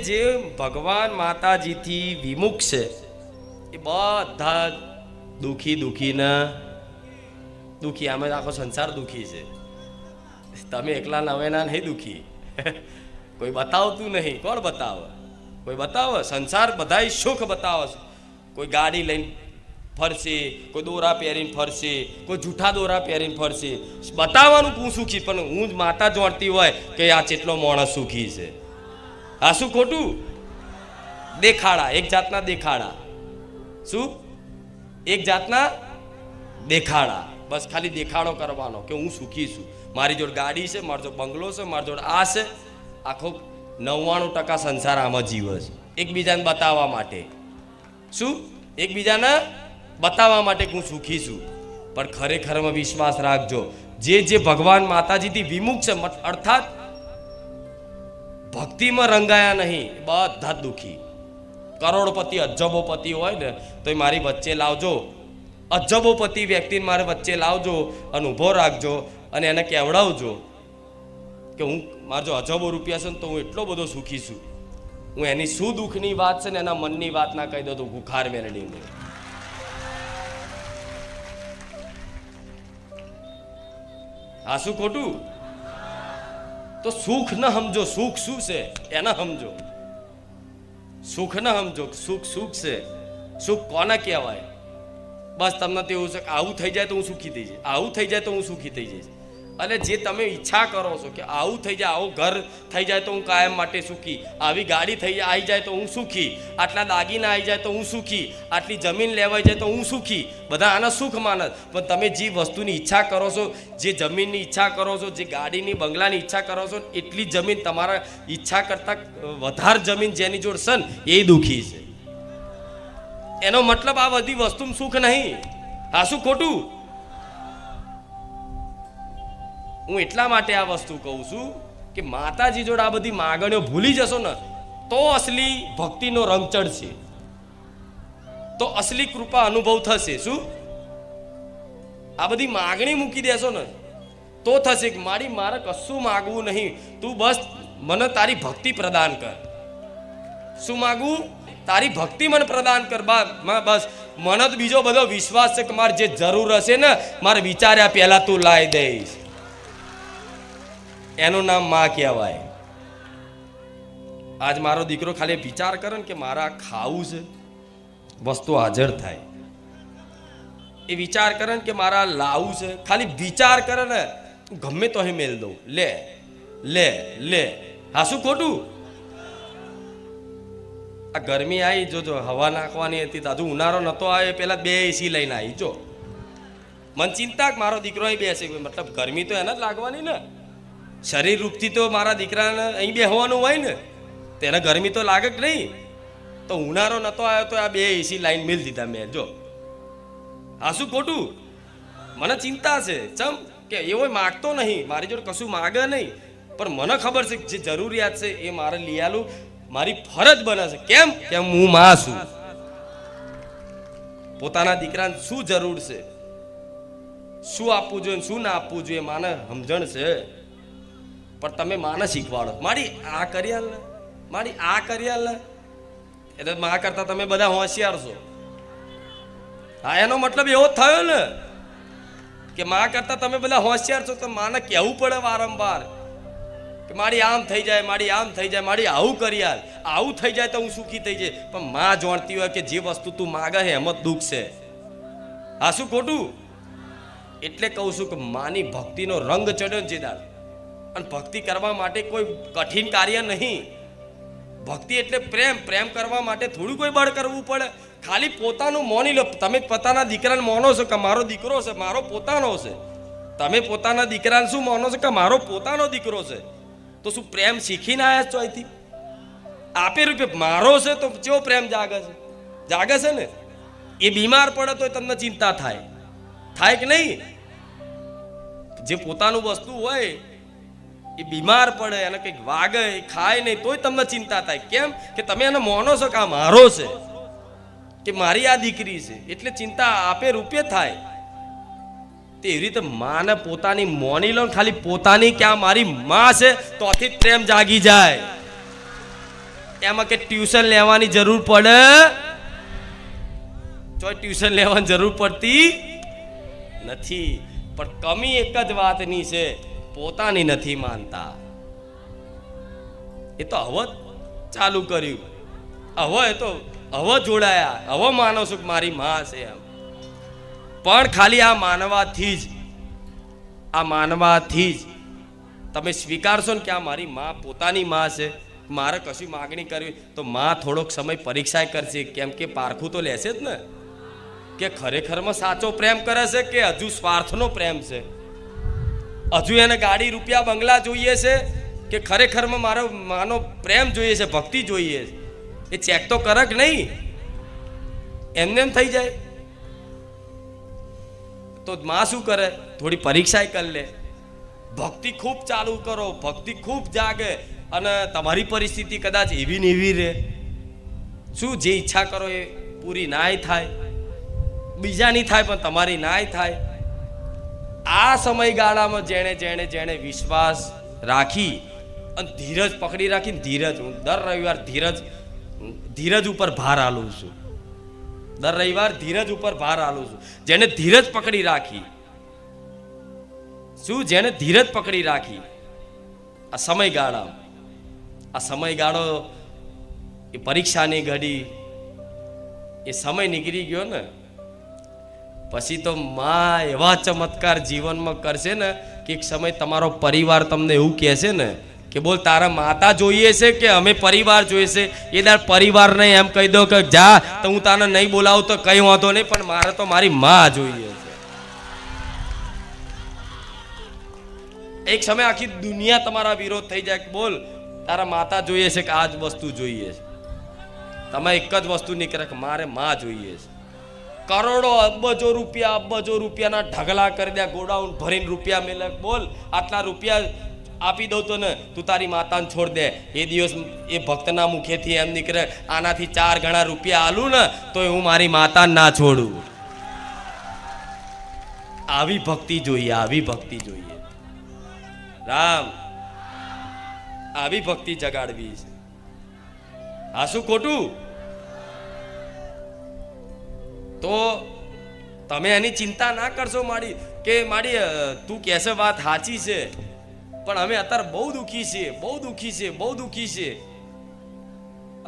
જે ભગવાન માતાજીથી વિમુખ છે એ બધા દુઃખી. આમાં આખો સંસાર દુઃખી છે. તમે એકલા નવેના નહીં દુઃખી. કોઈ બતાવતું નહીં. કોણ બતાવે? કોઈ બતાવે? સંસાર બધાય સુખ બતાવે છે. કોઈ ગાડી લઈને ફરશે, કોઈ દોરા પહેરીને ફરશે, કોઈ જૂઠા દોરા પહેરીને ફરશે. બતાવવાનું હું સુખી, પણ હું જ માતા જોડતી હોય કે આ કેટલો માણસ સુખી છે. આ શું ખોટું? દેખાડા, એક જાતના દેખાડા. શું? એક જાતના દેખાડા. બસ ખાલી દેખાડો કરવાનો કે હું સુખી છું, મારી જોડે ગાડી છે, મારી જોડે બંગલો છે, મારી જોડે આ છે. આખો 99% સંસાર આમાં જીવે છે એકબીજાને બતાવવા માટે. શું? એકબીજાને બતાવવા માટે હું સુખી છું, પણ ખરેખરમાં વિશ્વાસ રાખજો, જે ભગવાન માતાજીથી વિમુખ છે, અર્થાત ભક્તિમાં રંગાયા નહીં, બધા દુઃખી. કરોડપતિ અજબોપતિ હોય ને તો એ મારી વચ્ચે લાવજો. અજબોપતિ વ્યક્તિને મારે વચ્ચે લાવજો અને ઊભો રાખજો અને એને કહેવડાવજો કે હું મારા જો અજબો રૂપિયા છે ને તો હું એટલો બધો સુખી છું. હું એની શું દુઃખની વાત છે ને એના મનની વાત ના કહી દઉં તો ભૂખાર મેળડીને. આ શું ખોટું? તો સુખ ન સમજો, સુખ શું છે એને સમજો. સુખ ન સમજો, સુખ છે. સુખ કોને કહેવાય? બસ તમને તો એવું છે કે આવું થઈ જાય તો હું સુખી થઈ જઈશ, આવું થઈ જાય તો હું સુખી થઈ જઈશ. અને જે તમે ઈચ્છા કરો છો કે આવું થઈ જાય, આવું ઘર થઈ જાય તો હું કાયમ માટે સુખી, આવી ગાડી આવી જાય તો હું સુખી, આટલા દાગીના આવી જાય તો હું સુખી, આટલી જમીન લેવાઈ જાય તો હું સુખી, બધા આના સુખ માનસ. પણ તમે જે વસ્તુની ઈચ્છા કરો છો, જે જમીનની ઈચ્છા કરો છો, જે ગાડીની બંગલાની ઈચ્છા કરો છો, એટલી જમીન તમારા ઈચ્છા કરતાં વધારે જમીન જેની જોડ છે ને એ દુઃખી છે. એનો મતલબ આ બધી વસ્તુમાં સુખ નહીં. આ શું ખોટું? હું એટલા માટે આ વસ્તુ કહું છું કે માતાજી જોડે આ બધી માગણીઓ ભૂલી જશો ને તો અસલી ભક્તિનો રંગ ચડશે, તો અસલી કૃપા અનુભવ થશે. શું? આ બધી માગણી મૂકી દેશો ને તો થશે કે મારે કશું માગવું નહીં, તું બસ મને તારી ભક્તિ પ્રદાન કર. શું માગવું? તારી ભક્તિ મને પ્રદાન કર. બસ મને તો બીજો બધો વિશ્વાસ છે કે મારે જે જરૂર હશે ને મારે વિચાર્યા પહેલા તું લાવી દઈશ. એનું નામ માં કહેવાય. આજ મારો દીકરો ખાલી વિચાર કરે ને કે મારા ખાવું છે, વસ્તુ હાજર થાય. એ વિચાર કરે ને કે મારા લાવું છે, ખાલી વિચાર કરે ને ગમે તો અહીં મેલ દઉં. લે લે લે. હા શું ખોટું? આ ગરમી આવી, જોજો હવા નાખવાની હતી, હજુ ઉનાળો નતો આવે પેલા 2 એસી લઈને આવી. જો મને ચિંતા કે મારો દીકરો અહીં બેસે, મતલબ ગરમી તો એને જ લાગવાની ને. શરીર રૂપથી તો મારા દીકરાને અહીં બેસવાનું હોય ને, તેને ગરમી તો લાગે જ નહીં. તો ઉનાળો નતો આવ્યો તો આ 2 એસી લાઈન મિલ દીધા મેં. જો આ શું ખોટું? મને ચિંતા છે ચમ કે એવો માગતો નહીં, મારી જોડે કશું માગે નહીં, પણ મને ખબર છે જે જરૂરિયાત છે એ મારે લઈ આલું, મારી ફરજ બને છે. કેમ? કેમ હું માં છું. પોતાના દીકરાને શું જરૂર છે, શું આપવું જોઈએ, શું ના આપવું જોઈએ, માને સમજણ છે. પણ તમે માને શીખવાડો, મારી આ કરી આલ ને, મારી આ કરી આલ ને, એટલે માં કરતા તમે બધા હોશિયાર છો. હા, એનો મતલબ એવો થયો ને કે માં કરતા તમે બધા હોશિયાર છો. તો માને કહેવું પડે વારંવાર કે મારી આમ થઈ જાય, મારી આમ થઈ જાય, મારી આવું કરી આલ, આવું થઈ જાય તો હું સુખી થઈ જાય. પણ માં જાણતી હોય કે જે વસ્તુ તું માગે છે એમ જ દુઃખ છે. હા શું ખોટું? એટલે કહું છું કે માની ભક્તિનો રંગ ચડ્યો જે દાડ. અને ભક્તિ કરવા માટે કોઈ કઠિન કાર્ય નહીં. ભક્તિ એટલે પ્રેમ. પ્રેમ કરવા માટે થોડું કોઈ બળ કરવું પડે. ખાલી પોતાનું માની લો. તમે પોતાના દીકરાને માનો છો કે મારો દીકરો છે, મારો પોતાનો છે. તમે પોતાના દીકરાને શું માનો છો કે મારો પોતાનો દીકરો છે. તો શું પ્રેમ શીખીને આવ્યા છો અહીંથી? આપે રૂપે મારો છે તો કેવો પ્રેમ જાગે છે? જાગે છે ને. એ બીમાર પડે તો તમને ચિંતા થાય કે નહીં? જે પોતાનું વસ્તુ હોય એ બીમાર પડે, એને કંઈક વાગે, ખાય નહીં તોય તમને ચિંતા થાય. કેમ? કે તમે એને માનો છો કે આ મારો છે, કે મારી આ દીકરી છે, એટલે ચિંતા આપે રૂપે થાય. તેવી રીતે માને પોતાની મોની લો, ખાલી પોતાની કે આ મારી માં છે તો આથી પ્રેમ જાગી જાય. એમાં કે ટ્યુશન લેવાની જરૂર પડે? તો ટ્યુશન લેવાની જરૂર પડતી નથી. પણ કમી એક જ વાતની છે, પોતાની નથી માનતા. એ તો હવે ચાલુ કર્યું, હવે જોડાયા, હવે માનો છો કે મારી માં છે એમ. પણ ખાલી આ માનવાથી જ તમે સ્વીકારશો ને કે આ મારી માં પોતાની માં છે, મારે કશી માગણી કરવી તો માં થોડોક સમય પરીક્ષા કરશે. કેમ કે પારખું તો લેશે જ ને કે ખરેખરમાં સાચો પ્રેમ કરે છે કે હજુ સ્વાર્થનો પ્રેમ છે. હજુ એને ગાડી, રૂપિયા, બંગલા જોઈએ છે કે ખરેખરમાં મારો માનો પ્રેમ જોઈએ છે, ભક્તિ જોઈએ છે. એ ચેક તો કરે કે નહીં? એમ થઈ જાય તો માં શું કરે? થોડી પરીક્ષા કરી લે. ભક્તિ ખૂબ ચાલુ કરો, ભક્તિ ખૂબ જાગે, અને તમારી પરિસ્થિતિ કદાચ એવી ને એવી રહે. શું જે ઈચ્છા કરો એ પૂરી નાય થાય, બીજાની થાય પણ તમારી નાય થાય. આ સમયગાળામાં જેણે વિશ્વાસ રાખી અને ધીરજ પકડી રાખીને, ધીરજ, હું દર રવિવાર ધીરજ ઉપર ભાર આલું છું. દર રવિવાર ધીરજ ઉપર ભાર આલું છું. જેને ધીરજ પકડી રાખી, શું જેને ધીરજ પકડી રાખી આ સમયગાળો, એ પરીક્ષાની ઘડી, એ સમય નીકળી ગયો ને પછી તો માં એવા ચમત્કાર જીવનમાં કરશે ને કે એક સમય તમારો પરિવાર તમને એવું કહેશે ને કે બોલ તારા માતા જોઈએ છે કે અમે પરિવાર જોઈએ છે. એ તાર પરિવારને એમ કહી દો કે જા તો હું તને નહીં બોલાવું તો કઈ વાંધો નહીં, પણ મારે તો મારી માં જોઈએ છે. એક સમય આખી દુનિયા તમારા વિરોધ થઈ જાય કે બોલ તારા માતા જોઈએ છે કે આ જ વસ્તુ જોઈએ છે. તમે એક જ વસ્તુ નીકળે કે મારે માં જોઈએ છે. કરોડો અબજો રૂપિયાના ઢગલા કરી દે, ગોડાઉન ભરીને રૂપિયા મેલે, બોલ આટલા રૂપિયા આપી દઉં તો ને તું તારી માતાને છોડ દે. એ દિવસ એ ભક્તના મુખેથી એમ નીકળે આનાથી 4 ગણા રૂપિયા આલું ને તો હું મારી માતાને ના છોડું. આવી ભક્તિ જોઈએ, આવી ભક્તિ જોઈએ. રામ આવી ભક્તિ જગાડવી છે. આ શું ખોટું? તો તમે એની ચિંતા ના કરશો માડી કે માડી તું કહેશે વાત સાચી છે, પણ અમે અત્યારે બહુ દુઃખી છીએ.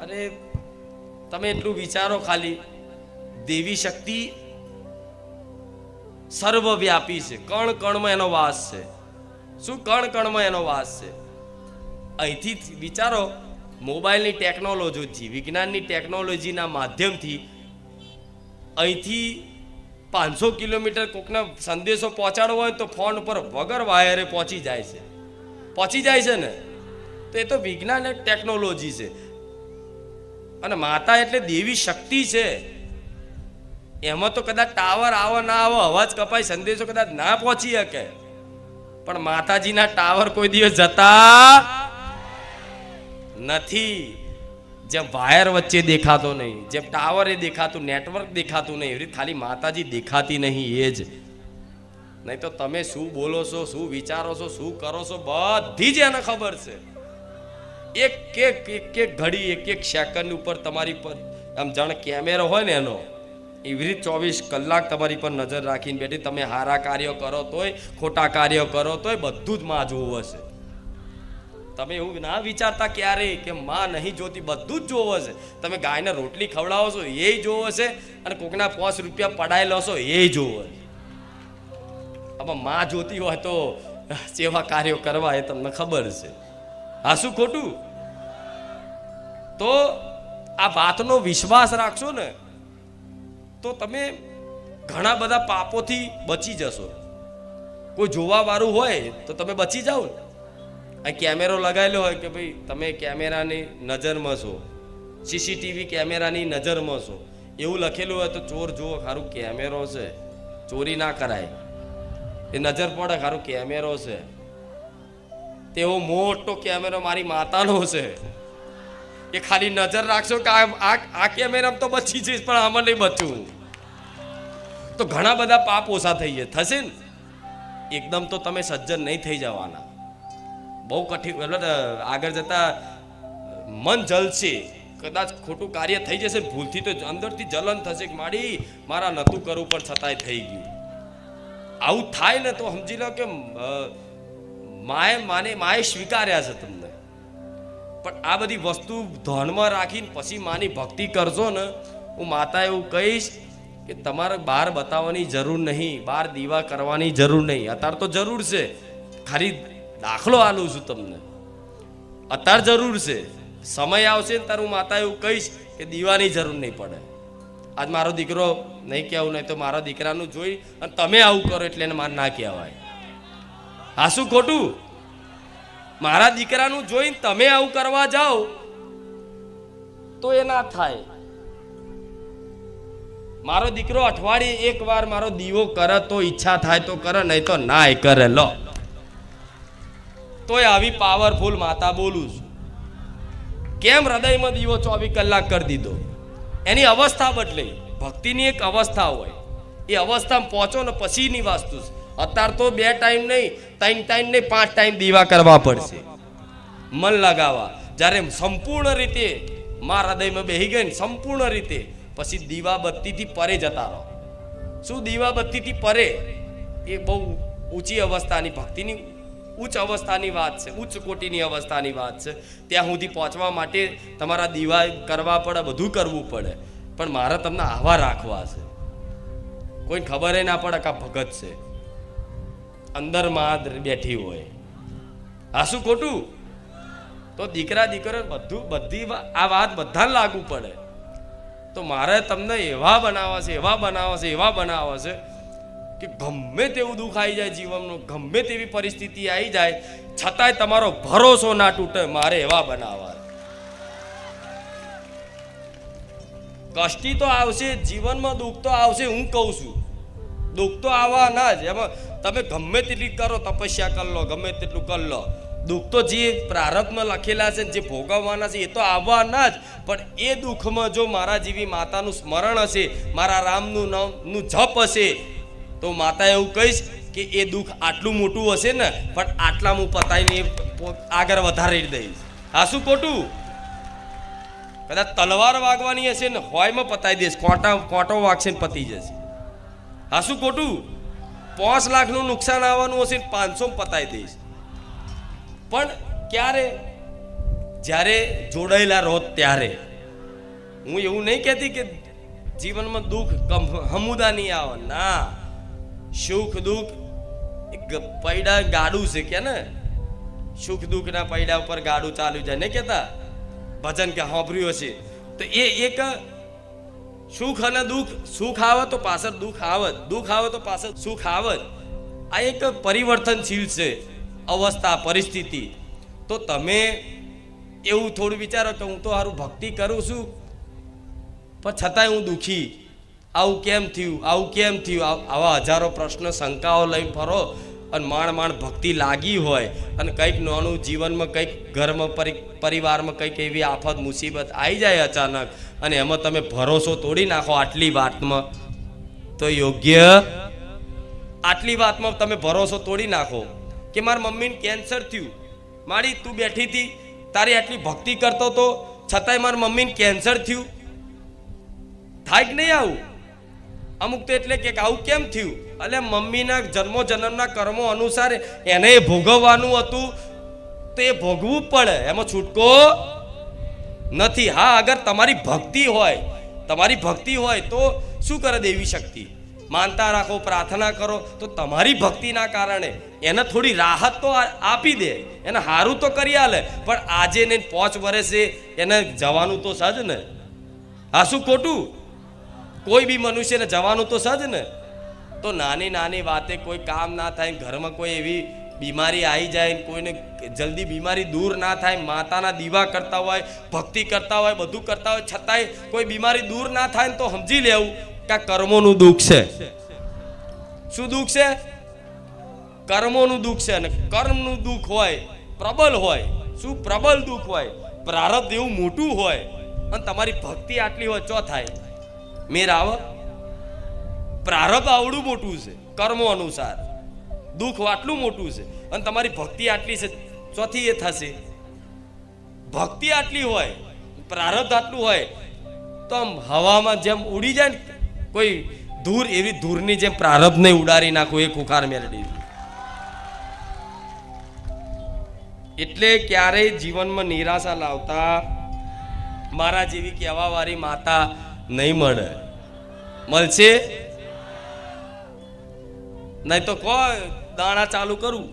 અરે તમે એટલું વિચારો ખાલી, દેવી શક્તિ સર્વવ્યાપી છે. કણ કણમાં એનો વાસ છે. શું કણ કણમાં એનો વાસ છે? અહીંથી વિચારો, મોબાઈલની ટેકનોલોજી, વિજ્ઞાનની ટેકનોલોજીના માધ્યમથી અહીંથી 500 કિલોમીટર કોકને સંદેશો પહોંચાડવો હોય તો ફોન ઉપર વગર વાયરે પહોંચી જાય છે ને. તો એ તો વિજ્ઞાન એક ટેકનોલોજી છે. અને માતા એટલે દેવી શક્તિ છે. એમાં તો કદાચ ટાવર આવો ના આવો, અવાજ કપાય, સંદેશો કદાચ ના પહોંચી શકે, પણ માતાજીના ટાવર કોઈ દિવસ જતા નથી. જેમ વાયર વચ્ચે દેખાતો નહીં, જેમ ટાવર એ દેખાતું, નેટવર્ક દેખાતું નહીં, એવી ખાલી માતાજી દેખાતી નહીં. એ જ નહીં તો તમે શું બોલો છો, શું વિચારો છો, શું કરો છો, બધી જ એને ખબર છે. એક ઘડી, એક સેકન્ડ ઉપર તમારી પર આમ જાણે કેમેરો હોય ને એનો, એવી રીતે 24 કલાક તમારી પર નજર રાખીને બેઠી. તમે સારા કાર્યો કરો તોય, ખોટા કાર્યો કરો તોય બધું જ માં જોવું હશે. તમે એવું ના વિચારતા ક્યારે કે માં નહીં જોતી, બધું જ જોવો છે. તમે ગાયને રોટલી ખવડાવો છો એ જોવો છે, અને કોકના 5 રૂપિયા પડાઈ લો છો એ જોવો છે. હવે માં જોતી હોય તો સેવા કાર્યો કરવા એ તમને ખબર છે. આ શું ખોટું? તો આ વાતનો વિશ્વાસ રાખશો ને તો તમે ઘણા બધા પાપોથી બચી જશો. કોઈ જોવા વાળું હોય તો તમે બચી જાઓ ને. આ કેમેરો લગાવેલો હોય કે ભાઈ તમે કેમેરાની નજરમાં છો, સીસીટીવી કેમેરાની નજરમાં છો, એવું લખેલું હોય તો ચોર જુઓ ખારું કેમેરો છે, ચોરી ના કરાય, એ નજર પડે ખારું કેમેરો છે. તેવો મોટો કેમેરો મારી માતાનો છે, એ ખાલી નજર રાખશો કે આ કેમેરામાં તો બચી જઈશ પણ આમાં નહીં બચવું, તો ઘણા બધા પાપ ઓછા થઈ જાય થશે ને. એકદમ તો તમે સજ્જન નહીં થઈ જવાના. બહુ કઠિન, આગળ જતા મન જલશે. કદાચ ખોટું કાર્ય થઈ જશે ભૂલથી તો અંદરથી જલન થશે કે મારા નતું કરવું પણ છતાંય થઈ ગયું. આવું થાય ને તો સમજી લો કે માએ સ્વીકાર્યા છે તમને. પણ આ બધી વસ્તુ ધ્યાનમાં રાખીને પછી માની ભક્તિ કરશો ને, હું માતા એવું કહીશ કે તમારે બહાર બતાવવાની જરૂર નહીં, બહાર દીવા કરવાની જરૂર નહીં. અત્યારે તો જરૂર છે, ખાલી દાખલો આલું છું તમને. અત્યારે જરૂર છે, સમય આવશે ને ત્યારે હું માતા એવું કહીશ કે દીવાની જરૂર નહીં પડે. આજ મારો દીકરો નહીં કહેવું, નહીં તો મારા દીકરાનું જોઈ અને તમે આવું કરો એટલે એને માર ના કહેવાય. આ શું ખોટું? મારા દીકરાનું જોઈને તમે આવું કરવા જાઓ તો એ ના થાય. મારો દીકરો અઠવાડિયે એક વાર મારો દીવો કરે તો ઈચ્છા થાય તો કરે, નહીં તો ના કરે. લો તોય આવી પાવરફુલ માતા બોલું છું. કેમ હૃદયમાં દીવો 24 કલાક કરી દીધો? એની અવસ્થા બદલાઈ. ભક્તિની એક અવસ્થા હોય, એ અવસ્થામાં પહોંચો ને પછીની વસ્તુ છે. અત્યારે તો 2 ટાઈમ નહીં, 3 ટાઈમ નહીં, 5 ટાઈમ દીવા કરવા પડશે, મન લગાવવા. જ્યારે સંપૂર્ણ રીતે મારા હૃદયમાં બેસી ગઈ ને સંપૂર્ણ રીતે, પછી દીવાબત્તીથી પરે જતા રહો. શું દીવાબત્તીથી પરે? એ બહુ ઊંચી અવસ્થાની ભક્તિની ઉચ્ચ અવસ્થાની વાત છે, ઉચ્ચ કોટીની અવસ્થાની વાત છે. ત્યાં સુધી પહોંચવા માટે તમારા દીવા કરવા પડે, બધું કરવું પડે. પણ મારે તમને આવા રાખવા છે. કોઈ ખબર ના પડે કે આ ભગત છે, અંદર માં બેઠી હોય. આ શું ખોટું? તો દીકરા દીકરો બધી આ વાત બધાને લાગુ પડે. તો મારે તમને એવા બનાવવા છે કે ગમે તેવું દુઃખ આવી જાય જીવનનું, ગમે તેવી પરિસ્થિતિ આવી જાય, છતાંય તમારો ભરોસો ના તૂટે. મારે એવા બનાવવા. કષ્ટી તો આવશે જીવનમાં, દુઃખ તો આવશે. હું કહું છું દુઃખ તો આવવાના જ. એમાં તમે ગમે તેટલી કરો, તપસ્યા કરી લો, ગમે તેટલું કરી લો, દુઃખ તો જે પ્રારબ્ધમાં લખેલા છે, જે ભોગવવાના છે, એ તો આવવાના જ. પણ એ દુઃખમાં જો મારા જેવી માતાનું સ્મરણ હશે, મારા રામનું નામનું જપ હશે, તો માતા એવું કહીશ કે એ દુઃખ આટલું મોટું હશે ને, પણ આટલા હું પતાઈને આગળ વધારી દઈશ. આ શું ખોટું? કદાચ તલવાર વાગવાની હશે ને, હોયમાં પતાવી દઈશ, કોંટો વાગશે ને પતી જશે. આ શું ખોટું? 5 લાખનું નુકસાન આવવાનું હશે ને 500 પતાવી દઈશ. પણ ક્યારે? જ્યારે જોડાયેલા રોત ત્યારે. હું એવું નહીં કહેતી કે જીવનમાં દુઃખ હમુદા નહીં આવે. ના, સુખ દુઃખ પૈડા ગાડું છે કે ને, સુખ દુઃખ ના પૈડા ઉપર ગાડું ચાલ્યું જાય ને કહેતા ભજન કે સાંભળ્યું હશે. તો એ એક સુખ અને દુઃખ, સુખ આવે તો પાછળ દુઃખ આવે, દુઃખ આવે તો પાછળ સુખ આવે. આ એક પરિવર્તનશીલ છે અવસ્થા, પરિસ્થિતિ. તો તમે એવું થોડું વિચારો કે હું તો સારું ભક્તિ કરું છું, પણ છતાંય હું દુઃખી. આવું કેમ થયું, આવું કેમ થયું? આવા હજારો પ્રશ્ન, શંકાઓ લઈને ફરો અને માંડ ભક્તિ લાગી હોય અને કંઈક નાનું જીવનમાં, કંઈક ઘરમાં, પરિવારમાં કંઈક એવી આફત, મુસીબત આવી જાય અચાનક, અને એમાં તમે ભરોસો તોડી નાખો આટલી વાતમાં, તો યોગ્ય? આટલી વાતમાં તમે ભરોસો તોડી નાખો કે મારી મમ્મીને કેન્સર થયું. મારી તું બેઠી હતી, તારી આટલી ભક્તિ કરતો તો, છતાંય મારી મમ્મીને કેન્સર થયું. થાય કે નહીં આવું? અમુક તો એટલે કે આવું કેમ થયું? એટલે મમ્મીના જન્મના કર્મો અનુસાર એને ભોગવવાનું હતું, તો એ ભોગવવું પડે, એમાં છૂટકો નથી. હા, અગર તમારી ભક્તિ હોય તો શું કરે દેવી શક્તિ? માનતા રાખો, પ્રાર્થના કરો, તો તમારી ભક્તિના કારણે એને થોડી રાહત તો આપી દે, એને સારું તો કરી આલે. પણ આજે ને 5 વર્ષે એને જવાનું તો સજ ને. આ શું ખોટું? કોઈ બી મનુષ્યને જવાનું તો સજ ને. તો નાની નાની વાતે કોઈ કામ ના થાય, ઘરમાં કોઈ એવી બીમારી આવી જાય, કોઈને જલ્દી બીમારી દૂર ના થાય, માતાના દીવા કરતા હોય, ભક્તિ કરતા હોય, બધું કરતા હોય, છતાંય કોઈ બીમારી દૂર ના થાય ને, તો સમજી લેવું કે કર્મોનું દુઃખ છે. શું દુઃખ છે? કર્મોનું દુઃખ છે. અને કર્મનું દુઃખ હોય, પ્રબળ હોય. શું પ્રબળ દુઃખ હોય? પ્રારબ્ધ એવું મોટું હોય અને તમારી ભક્તિ આટલી હોય, ચો થાય મેર આવે? પ્રારબ્ધ આવડું મોટું છે, કર્મો અનુસાર દુઃખ આટલું મોટું છે, અને તમારી ભક્તિ આટલી છે, ચોથી એ થશે. ભક્તિ આટલી હોય, પ્રારબ્ધ આટલું હોય, તો આમ હવામાં જેમ ઉડી જાય ને કોઈ ધૂર, એવી ધૂરની જેમ પ્રારબ્ધને ઉડાડી નાખો એ ખુખાર મેળવી. એટલે ક્યારેય જીવનમાં નિરાશા લાવતા મારા જેવી કહેવા વાળી માતા નહીં મળે. મળશે નહીં તો કોઈ દાણા ચાલુ કરું,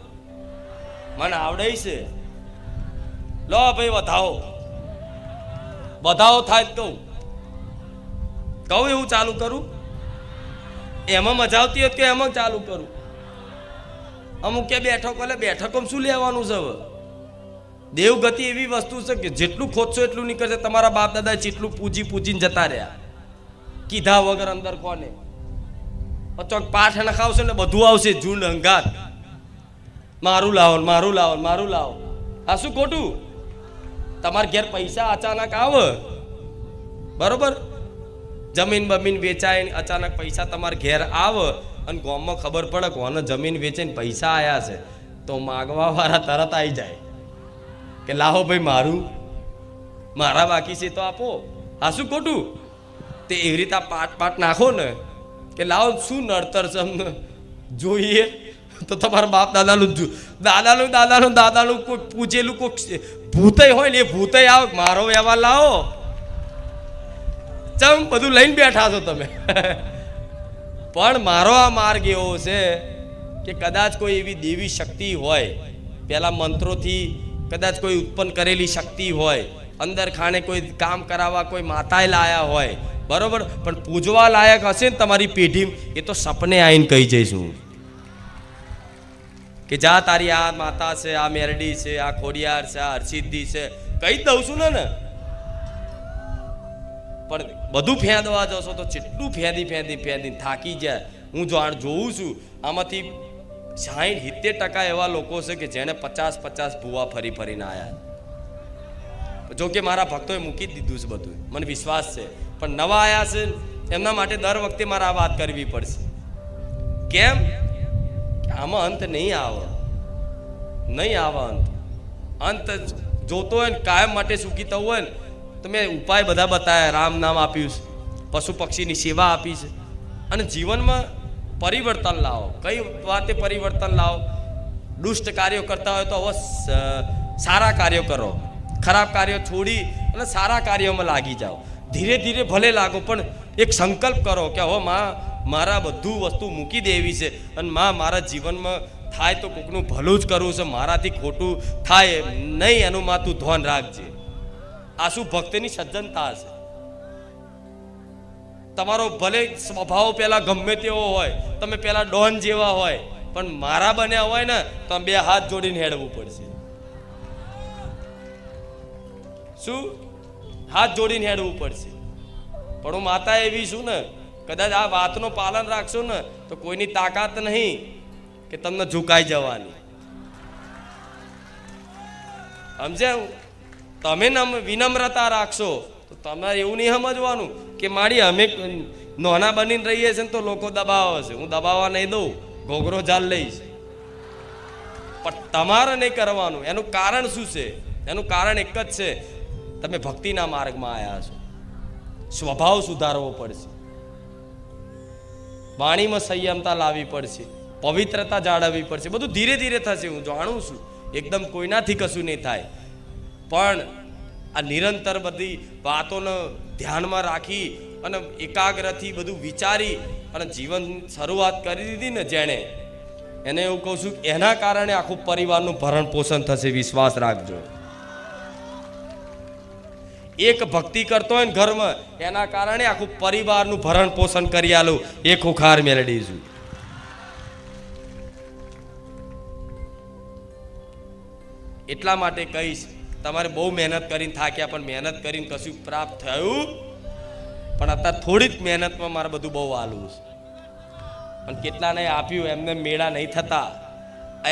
મને આવડે છે. લો ભાઈ, વધાવો થાય તો કહું એવું ચાલુ કરું. એમાં મજા આવતી હોય કે એમાં ચાલુ કરું. અમુક કે બેઠકો, એટલે બેઠકો શું લેવાનું છે? હવે દેવગતિ એવી વસ્તુ છે કે જેટલું ખોદશો એટલું નીકળશે. તમારા બાપ દાદા જેટલું પૂજીને જતા રહ્યા, કીધા વગર અંદર કોને ચોક પાઠ નખાવશે ને બધું આવશે, ઝુંડ હંગાત, મારું લાવો. આ શું ખોટું? તમારા ઘેર પૈસા અચાનક આવે, બરોબર, જમીન બમીન વેચાય, અચાનક પૈસા તમારા ઘેર આવે અને ગામમાં ખબર પડે કોને જમીન વેચીને પૈસા આવ્યા છે, તો માગવા વાળા તરત આવી જાય કે લાવો ભાઈ, મારા બાકી છે તો આપો. આ શું ખોટું? તે એવી રીતે પાટ નાખો ને કે લાવો, શું નડતર છે અમને જોઈએ. તો તમારા બાપ દાદાનું કોઈ પૂછેલું કોઈ ભૂતય હોય ને, એ ભૂતય આવે, મારો વ્યવહાર લાવો. ચમ બધું લઈને બેઠા છો તમે. પણ મારો આ માર્ગ એવો છે કે કદાચ કોઈ એવી દેવી શક્તિ હોય, પેલા મંત્રોથી કદાચ કોઈ ઉત્પન્ન કરેલી શક્તિ હોય, અંદર ખાને કોઈ કામ કરાવવા કોઈ માતાએ લાયા હોય, બરોબર, પણ પૂજવા લાયક હશે ને તમારી પેઢી, એ તો સપને આવીને કહી જઈશું કે જા તારી આ માતા છે, આ મેરડી છે, આ ખોડિયાર છે, આ હરસિદ્ધિ છે, કહી જ દઉં છું ને. પણ બધું ફેંદવા જશો તો જેટલું ફેંદી થાકી જાય. હું જોઉં છું આમાંથી 60-70% એવા લોકો છે કે જેને 50 ભૂવા ફરીને આવ્યા. જો કે મારા ભક્તોએ મૂકી જ દીધું છે બધું, મને વિશ્વાસ છે. પણ નવા આવ્યા છે એમના માટે દર વખતે મારે આ વાત કરવી પડશે. કેમ? આમાં અંત નહીં આવે અંત જોતો હોય ને કાયમ માટે સુખી થવું હોય ને તો મેં ઉપાય બધા બતાવ્યા. રામ નામ આપ્યું છે, પશુ પક્ષીની સેવા આપી છે, અને જીવનમાં પરિવર્તન લાવો. કઈ વાતે પરિવર્તન લાવો? દુષ્ટ કાર્યો કરતા હોય તો હવે સારા કાર્યો કરો, ખરાબ કાર્યો છોડી અને સારા કાર્યોમાં લાગી જાઓ. ધીરે ધીરે ભલે લાગો, પણ એક સંકલ્પ કરો કે હવે મારા બધું વસ્તુ મૂકી દેવી છે, અને મારા જીવનમાં થાય તો કોકનું ભલું જ કરવું છે, મારાથી ખોટું થાય નહીં એનું તું ધ્યાન રાખજે. આ શું ભક્તની સજ્જનતા છે? તમારો ભલે સ્વભાવ પેલા ગમે તેવો હોય, તમે પેલા ડોન જેવા હોય, પણ મારા બન્યા હોય ને તો 2 હાથ જોડીને હેડવું પડશે. શું? હાથ જોડીને હેડવું પડશે. પણ હું માતા એવી છું ને, કદાચ આ વાતનું પાલન રાખશો ને તો કોઈની તાકાત નહીં કે તમને ઝુકાઈ જવાની. સમજ્યા? તમે વિનમ્રતા રાખશો તો તમારે એવું નહીં સમજવાનું કે મારી અમે નાના બનીને રહીએ છીએ ને તો લોકો દબાવે છે. હું દબાવવા નહીં દઉં, ઘોઘરો જાલ લઈશ. પણ તમારે નહીં કરવાનું. એનું કારણ શું છે? એનું કારણ એક જ છે, તમે ભક્તિના માર્ગમાં આવ્યા છો. સ્વભાવ સુધારવો પડશે, વાણીમાં સંયમતા લાવવી પડશે, પવિત્રતા જાળવવી પડશે. બધું ધીરે ધીરે થશે, હું જાણું છું. એકદમ કોઈનાથી કશું નહીં થાય. પણ આ નિરંતર બધી વાતોને ધ્યાનમાં રાખી અને એકાગ્રથી બધું વિચારી અને જીવન શરૂઆત કરી દીધી ને જેણે, એને એવું કહું છું એના કારણે આખું પરિવારનું ભરણ પોષણ થશે. વિશ્વાસ રાખજો. એક ભક્તિ કરતો હોય ને ઘરમાં, એના કારણે આખું પરિવારનું ભરણ પોષણ કરી આલું. એ ખુખાર મેળડી છું. એટલા માટે કહીશ, તમારે બહુ મહેનત કરીને થાક્યા, પણ મહેનત કરીને કશું પ્રાપ્ત થયું. પણ અત્યારે થોડીક મહેનતમાં મારે બધું બહુ આલું છે. પણ કેટલાને આપ્યું, એમને મેળા નહીં થતા,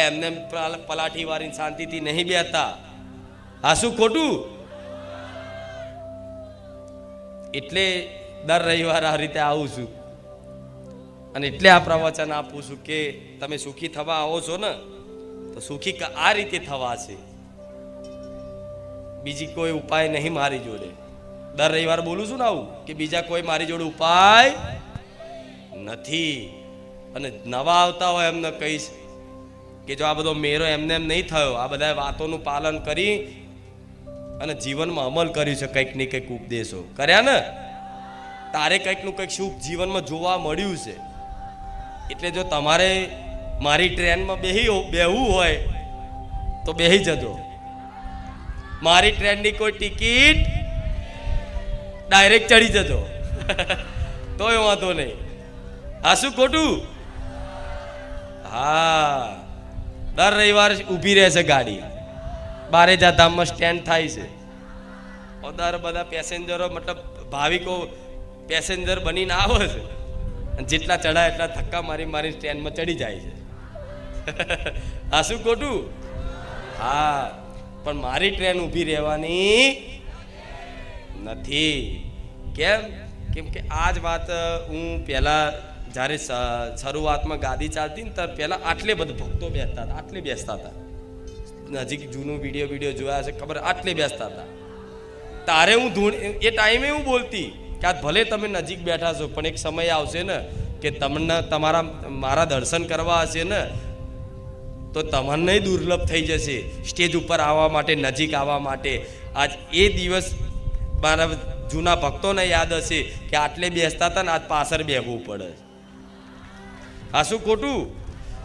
એમને પલાઠી વાળીને શાંતિથી નહીં બેસતા. આ શું ખોટું? એટલે દર રવિવારે આ રીતે આવું છું, અને એટલે આ પ્રવચન આપું છું કે તમે સુખી થવા આવો છો ને તો સુખી આ રીતે થવા છે. બીજી કોઈ ઉપાય નહીં મારી જોડે. દર રવિવારે બોલું છું ને આવું કે બીજા કોઈ મારી જોડે ઉપાય નથી. અને નવા આવતા હોય એમને કહીશ કે જો આ બધો મેરો એમને એમ નહીં થયો, આ બધા વાતોનું પાલન કરી અને જીવનમાં અમલ કર્યું છે, કંઈક ને કંઈક ઉપદેશો કર્યા ને, તારે કંઈક નું કંઈક સુખ જીવનમાં જોવા મળ્યું છે. એટલે જો તમારે મારી ટ્રેનમાં બેહવું હોય તો બેહી જજો. મારી ટ્રેનની કોઈ ટિકિટ ડાયરેક્ટ ચડી જજો તોય વાંધો નહીં. આ શું ખોટું? હા, દર રવિવારે ઊભી રહેશે ગાડી, બારેજા ધામમાં સ્ટેન્ડ થાય છે. દર બધા પેસેન્જરો મતલબ ભાવિકો પેસેન્જર બનીને આવે છે, અને જેટલા ચડાય એટલા ધક્કા મારી સ્ટેન્ડમાં ચડી જાય છે. આ શું ખોટું? હા, પણ મારી ટ્રેન ઊભી રહેવાની નથી. કેમ? કેમ કે આ જ વાત હું પહેલા જ્યારે શરૂઆતમાં ગાદી ચાલતી ને ત્યારે પહેલાં આટલે બધું ભક્તો બેસતા હતા, આટલે બેસતા હતા. નજીક જૂનું વિડીયો જોયા છે, ખબર, આટલે બેસતા હતા. તારે હું એ ટાઈમે હું બોલતી કે આ ભલે તમે નજીક બેઠા છો, પણ એક સમય આવશે ને કે તમને મારા દર્શન કરવા હશે ને તો તમને દુર્લભ થઈ જશે સ્ટેજ ઉપર આવવા માટે, નજીક આવવા માટે. આજ એ દિવસ મારા જૂના ભક્તોને યાદ હશે કે આટલે બેસતા હતા ને આજ પાછળ બેસવું પડે. આ શું ખોટું?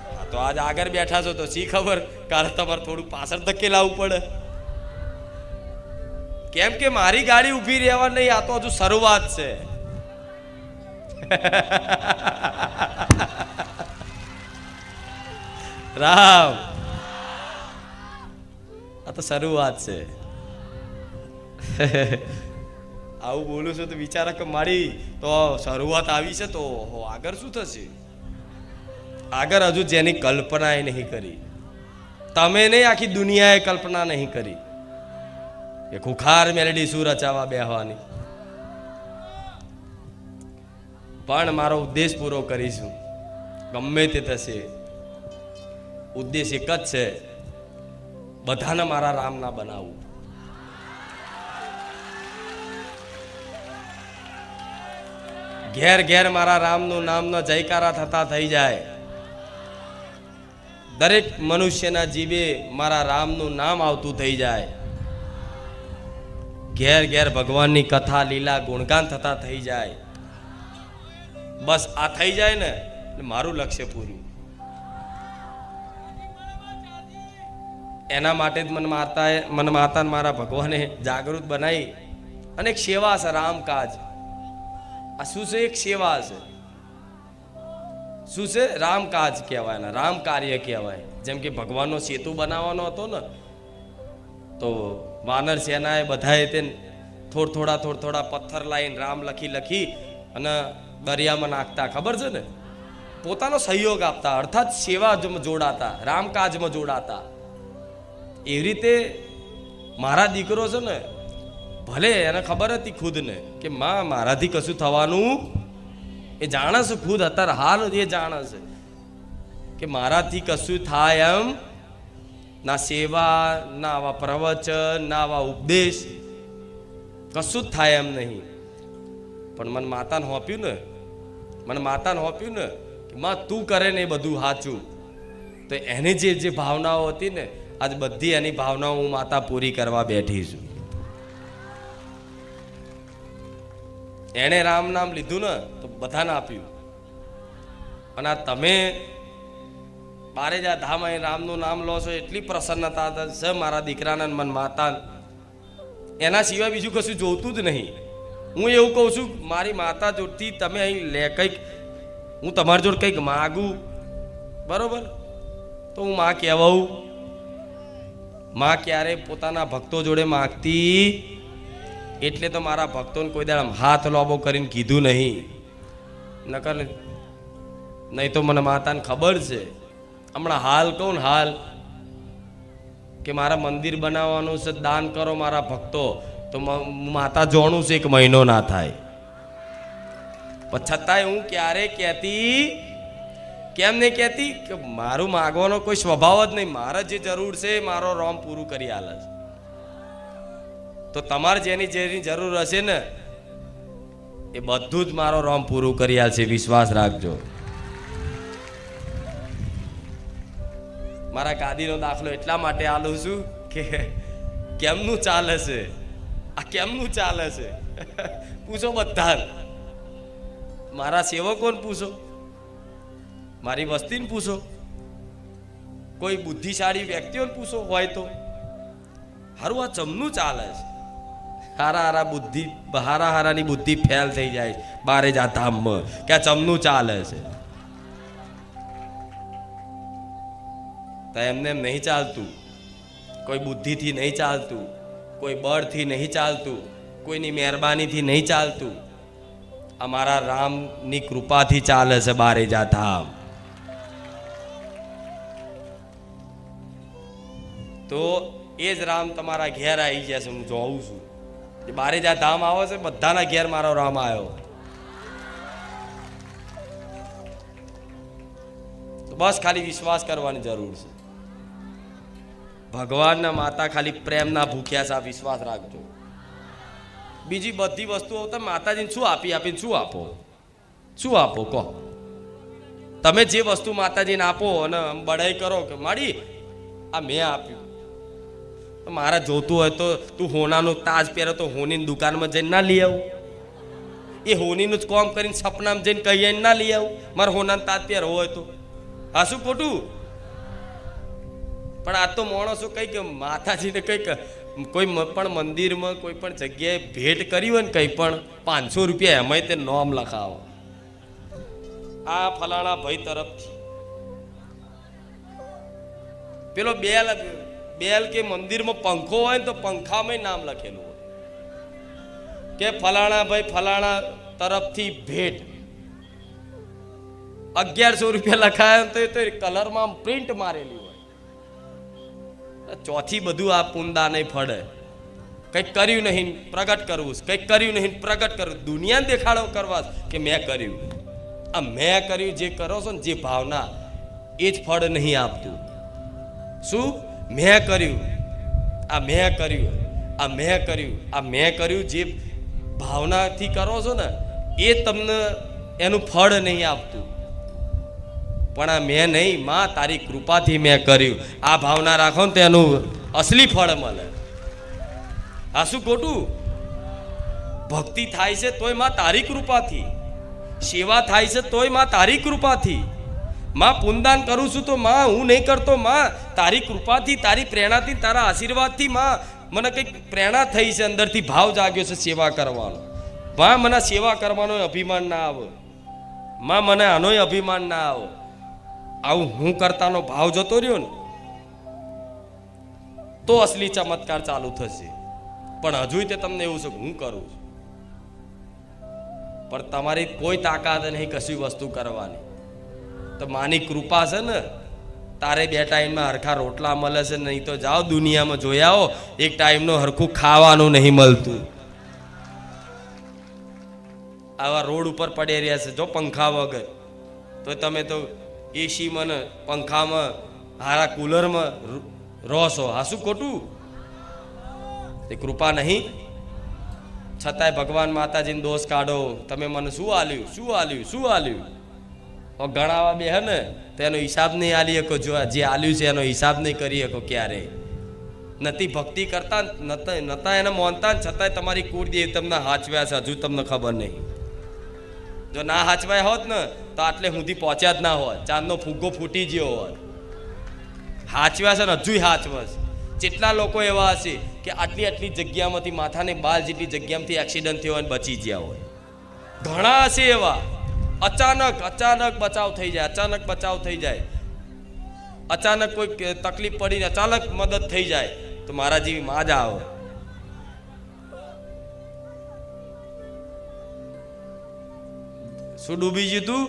હા તો આજ આગળ બેઠા છો તો શી ખબર કાલે તમારે થોડું પાછળ ધકેલાવું પડે. કેમ કે મારી ગાડી ઊભી રહેવા નહીં, આ તો હજુ શરૂઆત છે. રામ, આ તો શરૂઆત છે. આવું બોલું છું તો વિચારા કે મારી તો શરૂઆત આવી છે, તો આગળ શું થશે? આગળ હજુ જેની કલ્પના નહીં કરી, તમે નહીં આખી દુનિયાએ કલ્પના નહીં કરી કે ખુખાર મેલડી શું રચાવા બેહવાની. પણ મારો ઉદ્દેશ પૂરો કરીશું, ગમે તે થશે. ઉદ્દેશ એક જ છે, બધાને મારા રામ ના બનાવવું. ઘેર ઘેર મારા રામનું નામનો જયકારા થતા થઈ જાય. દરેક મનુષ્યના જીવે મારા રામનું નામ આવતું થઈ જાય. ઘેર ઘેર ભગવાનની કથા લીલા ગુણગાન થતા થઈ જાય. બસ આ થઈ જાય ને મારું લક્ષ્ય પૂરું. એના માટે જ મન માતા મારા ભગવાને જાગૃત બનાવી અને એક સેવા છે, રામકાજ. આ શું છે? એક સેવા છે. શું છે? રામકાજ કહેવાય ને, રામ કાર્ય કહેવાય. જેમ કે ભગવાનનો સેતુ બનાવવાનો હતો ને, તો વાનર સેનાએ બધાએ તે થોડા પથ્થર લાવીને રામ લખી અને દરિયામાં નાખતા, ખબર છે ને? પોતાનો સહયોગ આપતા, અર્થાત સેવા જોડાતા, રામકાજમાં જોડાતા. એવી રીતે મારા દીકરો છે ને, ભલે એને ખબર હતી ખુદને કે માં મારાથી કશું થવાનું, એ જાણે છે ખુદ, અત્યારે હાલ એ જાણે છે કે મારાથી કશું થાય એમ ના. સેવા ના આવા પ્રવચન ના આવા ઉપદેશ કશું જ થાય એમ નહીં. પણ મને માતાને હોપ્યું ને કે માં તું કરે ને એ બધું સાચું. તો એની જે ભાવનાઓ હતી ને, આજ બધી એની ભાવનાઓ હું માતા પૂરી કરવા બેઠી છું. એણે રામ નામ લીધું ને તો બધાને આપ્યું. અને આ તમે બારેજા ધામ રામનું નામ લો છો, એટલી પ્રસન્નતા છે મારા દીકરાને, મન માતા. એના સિવાય બીજું કશું જોતું જ નહીં. હું એવું કહું છું, મારી માતા જોડથી તમે અહીં કંઈક હું તમારી જોડે કંઈક માગું, બરોબર, તો હું માં કહેવાઉં. માં ક્યારે પોતાના ભક્તો જોડે માગતી, એટલે તો મારા ભક્તોને કોઈ દાડે હાથ લોબો કરીને કીધું નહીં. નકર નહીં તો મને માતાને ખબર છે. હમણાં હાલ કહું ને, હાલ કે મારા મંદિર બનાવવાનું છે, દાન કરો મારા ભક્તો, તો માતા જોણું છે 1 મહિનો ના થાય. પણ છતાંય હું ક્યારે કહેતી, કેમ નહીં કહેતી કે મારું માગવાનો કોઈ સ્વભાવ જ નહીં. મારે જે જરૂર છે મારો રોમ પૂરું કરી આલે છે. તો તમારે જેની જરૂર હશે ને એ બધું જ મારો રોમ પૂરું કરી આલશે, વિશ્વાસ રાખજો. મારા ગાદીનો દાખલો એટલા માટે આલું છું કે કેમનું ચાલે છે, આ કેમનું ચાલે છે પૂછો બધા. મારા સેવકોને પૂછો, મારી વસ્તીને પૂછો, કોઈ બુદ્ધિશાળી વ્યક્તિઓને પૂછો હોય તો. હારું આ ચમનું ચાલે છે. હારાની બુદ્ધિ ફેલ થઈ જાય બારેજા ધામમાં કે આ ચમનું ચાલે છે. તો એમને એમ નહીં ચાલતું, કોઈ બુદ્ધિથી નહીં ચાલતું, કોઈ બળથી નહીં ચાલતું, કોઈની મહેરબાનીથી નહીં ચાલતું. અમારા રામની કૃપાથી ચાલે છે બારેજા ધામ. તો એ જ રામ તમારા ઘેર આવી જશે. હું જોઉં છું બારેજા ધામ આવે છે, બધાના ઘેર મારો રામ આવ્યો. તો બસ ખાલી વિશ્વાસ કરવાની જરૂર છે. ભગવાનના માતા ખાલી પ્રેમના ભૂખ્યા છે, વિશ્વાસ રાખજો. બીજી બધી વસ્તુઓ તો માતાજીને શું આપીને શું આપો કહો? તમે જે વસ્તુ માતાજીને આપો અને બડાઈ કરો કે માડી આ મેં આપ્યું, મારે જોતું હોય તો તું હોનાનું તાજ પહેરે તો હોનીની દુકાનમાં જઈને ના લઈ આવું. એ હોનીનું જ કામ કરીને સપનામાં જઈને કહીએ ના લઈ આવું મારે હોનાને તાત્યાર હોય તો હા શું ખોટું પણ આ તો માણસો કંઈક માતાજીને કંઈક કોઈ પણ મંદિરમાં કોઈ પણ જગ્યાએ ભેટ કરી હોય ને કંઈ પણ 500 રૂપિયા એમાંય તે નામ લખાવો આ ફલાણા ભાઈ તરફથી પેલો બેલ કે મંદિરમાં પંખો હોય ને તો પંખામાં નામ લખેલું હોય કે ફલાણા ભાઈ ફલાણા તરફથી ભેટ 1100 રૂપિયા લખાયા તો એ કલરમાં પ્રિન્ટ મારેલી હોય ચોથી બધું આ પુંદા નહીં ફળે કંઈક કર્યું નહીં પ્રગટ કરવું કંઈક કર્યું નહીં પ્રગટ કરવું દુનિયાને દેખાડો કરવા કે મેં કર્યું આ મેં કર્યું જે કરો છો ને જે ભાવના એ જ ફળ નહીં આપતું શું મેં કર્યું આ મેં કર્યું આ મેં કર્યું આ મેં કર્યું જે ભાવનાથી કરો છો ને એ તમને એનું ફળ નહીં આપતું પણ આ મેં નહીં માં તારી કૃપાથી મેં કર્યું આ ભાવના રાખો ને તો એનું અસલી ફળ મળે આ શું ખોટું ભક્તિ થાય છે તોય માં તારી કૃપાથી સેવા થાય છે તોય માં તારી કૃપાથી માં પુનદાન કરું છું તો માં હું નહીં કરતો માં તારી કૃપાથી તારી પ્રેરણાથી તારા આશીર્વાદથી માં મને કંઈક પ્રેરણા થઈ છે અંદરથી ભાવ જાગ્યો છે સેવા કરવાનો માં મને સેવા કરવાનો અભિમાન ના આવે માં મને આનોય અભિમાન ના આવે આવું હું કરતાનો ભાવ જતો રહ્યો ને તો અસલી ચમત્કાર ચાલુ થશે પણ હજુ તે તમને એવું છે કે હું કરું છું પણ તમારી કોઈ તાકાત નહીં કશી વસ્તુ કરવાની તો માની કૃપા છે ને તારે 2 ટાઈમમાં હરખા રોટલા મળે છે નહીં તો જાઓ દુનિયામાં જોઈ આવો એક ટાઈમનું હરખું ખાવાનું નહીં મળતું આવા રોડ ઉપર પડી રહ્યા છે જો પંખા વગર તો તમે તો એસીમાં ને પંખામાં હારા કુલરમાં રહો છો હા શું ખોટું તે કૃપા નહીં છતાંય ભગવાન માતાજીને દોષ કાઢો તમે મને શું આલ્યું શું આલ્યું શું આલ્યું ગણાવા બે હે ને તો એનો હિસાબ નહીં આલી શકો જો જે આલ્યું છે એનો હિસાબ નહીં કરી શકો ક્યારે નથી ભક્તિ કરતા નતા એને માનતા છતાંય તમારી કુળદેવી તમને હાચવ્યા છે હજુ તમને ખબર નહીં જો ના હાચવાય હોત ને તો આટલે સુધી પહોંચ્યા જ ના હોત ચાંદનો ફુગ્ગો ફૂટી ગયો હોત હાચવ્યા છે ને હજુ હાચવા છે જેટલા લોકો એવા હશે કે આટલી આટલી જગ્યામાંથી માથાને બાલ જેટલી જગ્યામાંથી એક્સિડન્ટ થયો અને બચી ગયા હોય ઘણા હશે એવા અચાનક બચાવ થઈ જાય અચાનક બચાવ થઈ જાય અચાનક કોઈ તકલીફ પડીને અચાનક મદદ થઈ જાય તો મારા જેવી માં જ આવે શું ડૂબી ગયું તું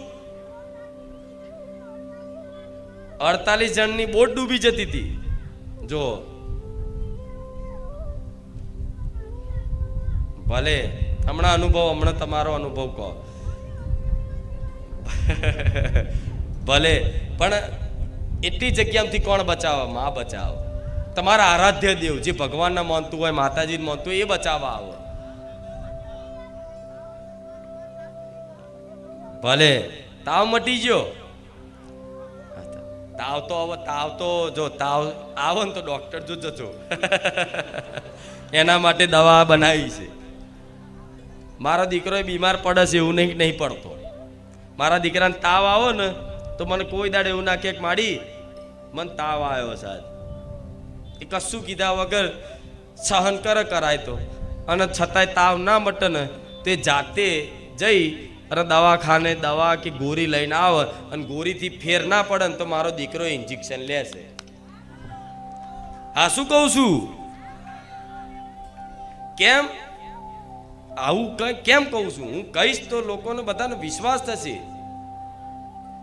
48 જણની બોટ ડૂબી જતી હતી જો ભલે હમણાં તમારો અનુભવ કહો ભલે પણ એટલી જગ્યામાંથી કોણ બચાવે માં બચાવે તમારા આરાધ્ય દેવ જે ભગવાનને માનતું હોય માતાજીને માનતું હોય એ બચાવવા આવો ભલે તાવ મટી ગયો તાવ તો જો તાવ આવે ને તો ડોક્ટર જો જજો એના માટે દવા બનાવી છે મારો દીકરો બીમાર પડે છે એવું નહીં પડતો મારા દીકરાને તાવ આવો ને તો મને કોઈ દાડે એવું ના કે માડી મને તાવ આવ્યો સાહેબ એ કશું કીધા વગર સહન કરાય તો અને છતાંય તાવ ના મટે ને તે જાતે જઈ અને દવાખાને દવા કે ગોળી લઈને આવે અને ગોળીથી ફેર ના પડે ને તો મારો દીકરો ઇન્જેક્શન લેશે હા શું કહું છું કેમ આવું કેમ કહું છું હું કહીશ તો લોકોને બધાને વિશ્વાસ થશે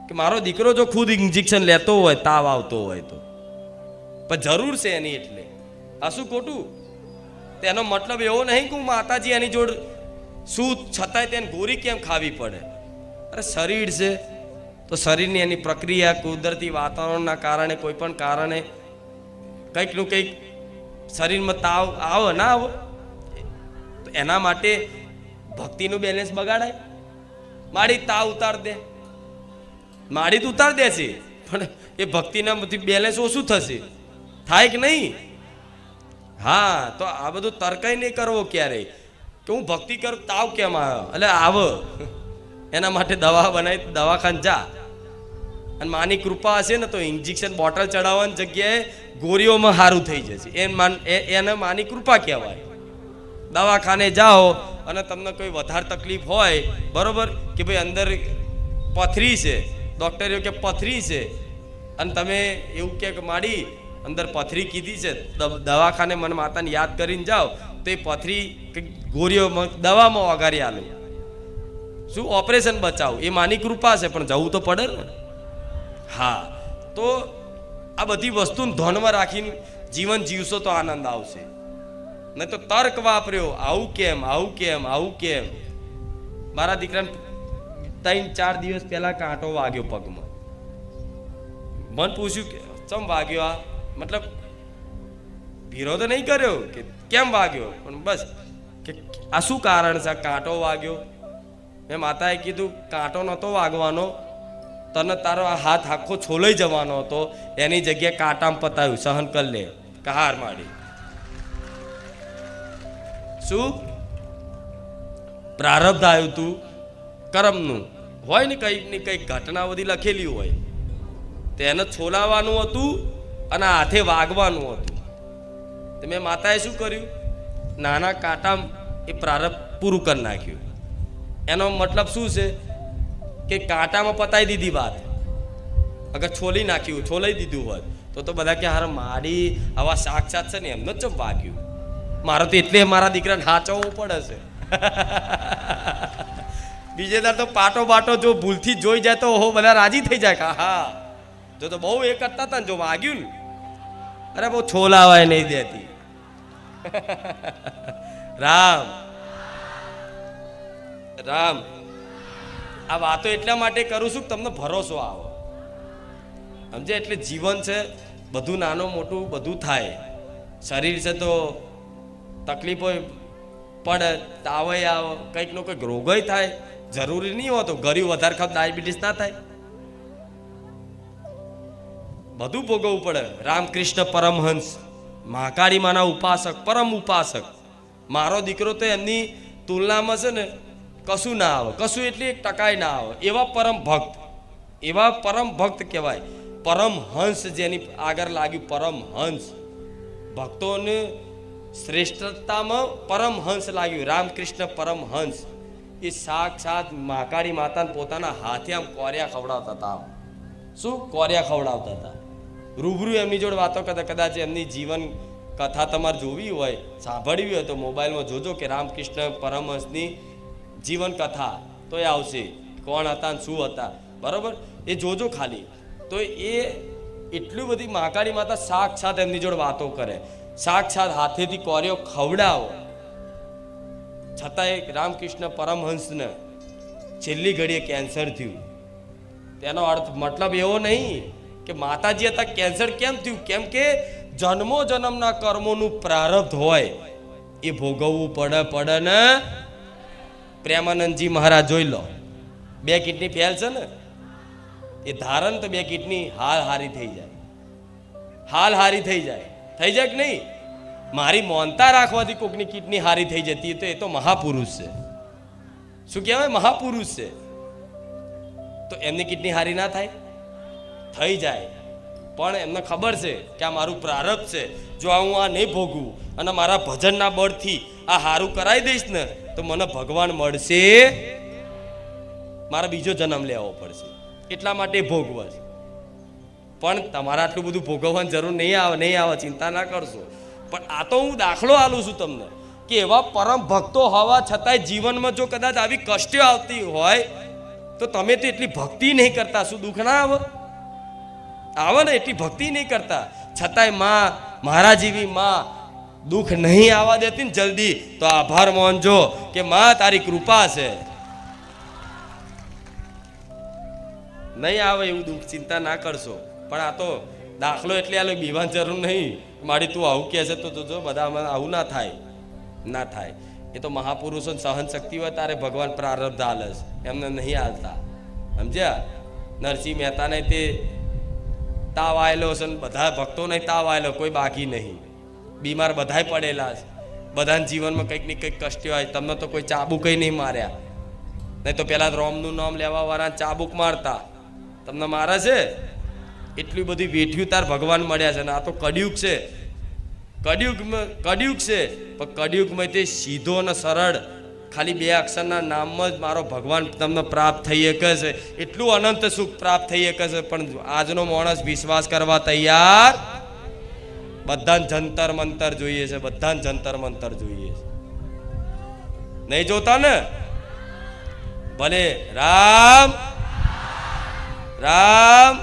કે મારો દીકરો જો ખુદ ઇન્જેક્શન લેતો હોય તાવ આવતો હોય તો પણ જરૂર છે એની એટલે આ શું ખોટું તેનો મતલબ એવો નહીં કે હું માતાજી એની જોડ શું છતાંય તેને ગોળી કેમ ખાવી પડે અરે શરીર છે તો શરીરની એની પ્રક્રિયા કુદરતી વાતાવરણના કારણે કોઈ પણ કારણે કંઈકનું કંઈક શરીરમાં તાવ આવે ના આવે તો એના માટે ભક્તિનું બેલેન્સ બગાડાય માડી તાવ ઉતાર દે માડી તો ઉતાર દેશે પણ એ ભક્તિના બેલેન્સ ઓછું થશે થાય કે નહીં હા તો આ બધું તર્કય નહીં કરવો ક્યારેય કે હું ભક્તિ કરું તાવ કેમ આવ્યો, એટલે આવ એના માટે દવા બનાવી દવાખાને જા, અને માની કૃપા હશે ને તો ઇન્જેક્શન બોટલ ચડાવવાની જગ્યાએ ગોળીઓમાં સારું થઈ જશે. એને માની કૃપા કહેવાય. દવાખાને જાઓ અને તમને કોઈ વધારે તકલીફ હોય, બરોબર, કે ભાઈ અંદર પથરી છે, ડૉક્ટરે કે પથરી છે, અને તમે એવું કે માડી અંદર પથરી કીધી છે, દવાખાને મને માતાને યાદ કરીને જાઓ તો એ પથરી ગોળીઓમાં દવામાં વગાડી આલો. શું ઓપરેશન બચાવું, એ માની કૃપા છે, પણ જવું તો પડે ને. હા, તો આ બધી વસ્તુને ધ્યાનમાં રાખીને જીવન જીવશો તો આનંદ આવશે. નહીં તો તર્ક વાપર્યો, આવું કેમ, આવું કેમ, આવું કેમ. મારા દીકરાને 3-4 દિવસ પહેલા કાંટો વાગ્યો પગમાં. મન પૂછ્યું કે ચમ વાગ્યો, આ મતલબ વિરોધ નહીં કર્યો કે કેમ વાગ્યો, પણ બસ કે આ શું કારણ છે, કાંટો વાગ્યો. મેં માતાએ કીધું કાંટો નહોતો વાગવાનો, તને તારો આ હાથ આખો છોલાઈ જવાનો હતો, એની જગ્યાએ કાંટામાં પતાવ્યું, સહન કરી લે. કહાર માડી શું પ્રારબ્ધ આવ્યું તું કર્મનું હોય ને, કંઈક ને કંઈક ઘટના બધી લખેલી હોય, તેને છોલાવાનું હતું અને હાથે વાગવાનું હતું. તો મેં માતાએ શું કર્યું, નાના કાંટામાં એ પ્રારબ્ધ પૂરું કરી નાખ્યું. એનો મતલબ શું છે કે કાંટામાં પતાવી દીધી વાત. અગર છોલી નાખ્યું, છોલાઈ દીધું હોત તો બધા કે હાર મારી આવા સાક્ષાત છે ને એમનો જ વાગ્યું. મારો તો એટલે મારા દીકરાને હાચવવું પડે છે. બીજે દર તો પાટો બાટો જો ભૂલથી જોઈ જાય તો હો બધા રાજી થઈ જાય. હા, જો તો બહુ એ કરતા હતા ને, જો વાગ્યું ને, અરે બહુ છોલાવાય નહીં દેતી. રામ રામ. આ વાતો એટલા માટે કરું છું કે તમને ભરોસો આવો, સમજે. એટલે જીવન છે, બધું નાનું મોટું બધું થાય. શરીર છે તો તકલીફો પડે, તાવય આવે, કંઈક નો કંઈક રોગય થાય. જરૂરી નહીં હોતો ગળ્યું વધારે ખાવ ડાયાબિટીસ ના થાય, બધું ભોગવવું પડે. રામકૃષ્ણ પરમહંસ મહાકાળી માના ઉપાસક, પરમ ઉપાસક. મારો દીકરો તો એમની તુલનામાં છે ને કશું ના આવે, કશું એટલે 1% ના આવે. એવા પરમ ભક્ત, એવા પરમ ભક્ત કહેવાય. પરમહંસ જેની આગળ લાગ્યું, પરમહંસ. ભક્તોને શ્રેષ્ઠતામાં પરમહંસ લાગ્યું, રામકૃષ્ણ પરમહંસ. એ સાક્ષાત મહાકાળી માતાને પોતાના હાથે આમ કોરિયા ખવડાવતા હતા. શું કોરિયા ખવડાવતા હતા? રૂબરૂ એમની જોડે વાતો કરતા. કદાચ એમની જીવન કથા તમારે જોવી હોય, સાંભળવી હોય તો મોબાઈલમાં જોજો કે રામકૃષ્ણ પરમહંસની જીવન કથા, તો એ આવશે કોણ હતા ને શું હતા, બરોબર. એ જોજો ખાલી. તો એ એટલી બધી મહાકાળી માતા સાક્ષાત એમની જોડે વાતો કરે, સાક્ષાત હાથેથી કોરિયો ખવડાવો. છતાંય રામકૃષ્ણ પરમહંસને છેલ્લી ઘડીએ કેન્સર થયું. તેનો અર્થ મતલબ એવો નહીં કે માતાજી હતા કેન્સર કેમ થયું, કેમ કે જન્મો જન્મના કર્મોનું પ્રારબ્ધ હોય એ ભોગવવું પડે ને. પ્રેમાનંદજી મહારાજ જોઈ લો, 2 કિડની ફેલ છે ને, એ ધારણ તો 2 કિડની હાલ હારી થઈ જાય, હાલ હારી થઈ જાય. થઈ જાય કે નહીં? મારી મોનતા રાખવાથી કોકની કિડની હારી થઈ જતી તો એ તો મહાપુરુષ છે. શું કહેવાય? મહાપુરુષ છે. તો એમની કિડની હારી ના થાય? થઈ જાય. પણ એમને ખબર છે કે આ મારું પ્રારબ્ધ છે, જો હું આ નહીં ભોગવું અને મારા ભજનના બળથી આ હારું કરાવી દઈશ ને તો મને ભગવાન મળશે, મારા બીજો જન્મ લેવો પડશે. એટલા માટે ભોગવા છે. પણ તમારે આટલું બધું ભોગવવાની જરૂર નહીં આવે, ચિંતા ના કરશો. પણ આ તો હું દાખલો આલું છું તમને કે એવા પરમ ભક્તો હોવા છતાંય જીવનમાં જો કદાચ આવી કષ્ટો આવતી હોય તો તમે તો એટલી ભક્તિ નહીં કરતા, શું દુઃખ ના આવે? આવે ને, એટલી ભક્તિ નહીં કરતા, છતાંય માં, મારા જેવી માં દુઃખ નહીં આવવા દેતી ને જલ્દી, તો આભાર માનજો કે માં તારી કૃપા છે. નહીં આવે એવું દુઃખ, ચિંતા ના કરશો. પણ આ તો દાખલો એટલે આ બીવાની જરૂર નહીં. મારી તું આવું કહે છે તો જો બધા આવું ના થાય, ના થાય. એ તો મહાપુરુષો સહન શક્તિ હોય તારે ભગવાન પ્રારબ્ધ હાલે છે, એમને નહીં હાલતા. સમજ્યા? નરસિંહ મહેતાને તે તાવ આવેલો છે, બધા ભક્તોને તાવ આવેલો, કોઈ બાકી નહીં. બીમાર બધાય પડેલા છે. બધાના જીવનમાં કંઈક ને કંઈક કષ્ટ હોય. તમને તો કોઈ ચાબુકઈ નહીં માર્યા, નહીં તો પેલા રોમનું નામ લેવા વાળા ચાબુક મારતા. તમને મારે છે? એટલી બધી વેઠ્યું તાર ભગવાન મળ્યા છે ને આ તો કડિયુગ છે. કડિયુગ છે, પણ કડિયુગમાં તે સીધો અને સરળ ખાલી 2 અક્ષરના નામમાં જ મારો ભગવાન તમને પ્રાપ્ત થઈ શકે છે. એટલું અનંત સુખ પ્રાપ્ત થઈ શકે છે. પણ આજનો માણસ વિશ્વાસ કરવા તૈયાર. બધાને જંતર મંતર જોઈએ છે, બધાને જંતર મંતર જોઈએ છે. નહીં જોતા ને? ભલે રામ રામ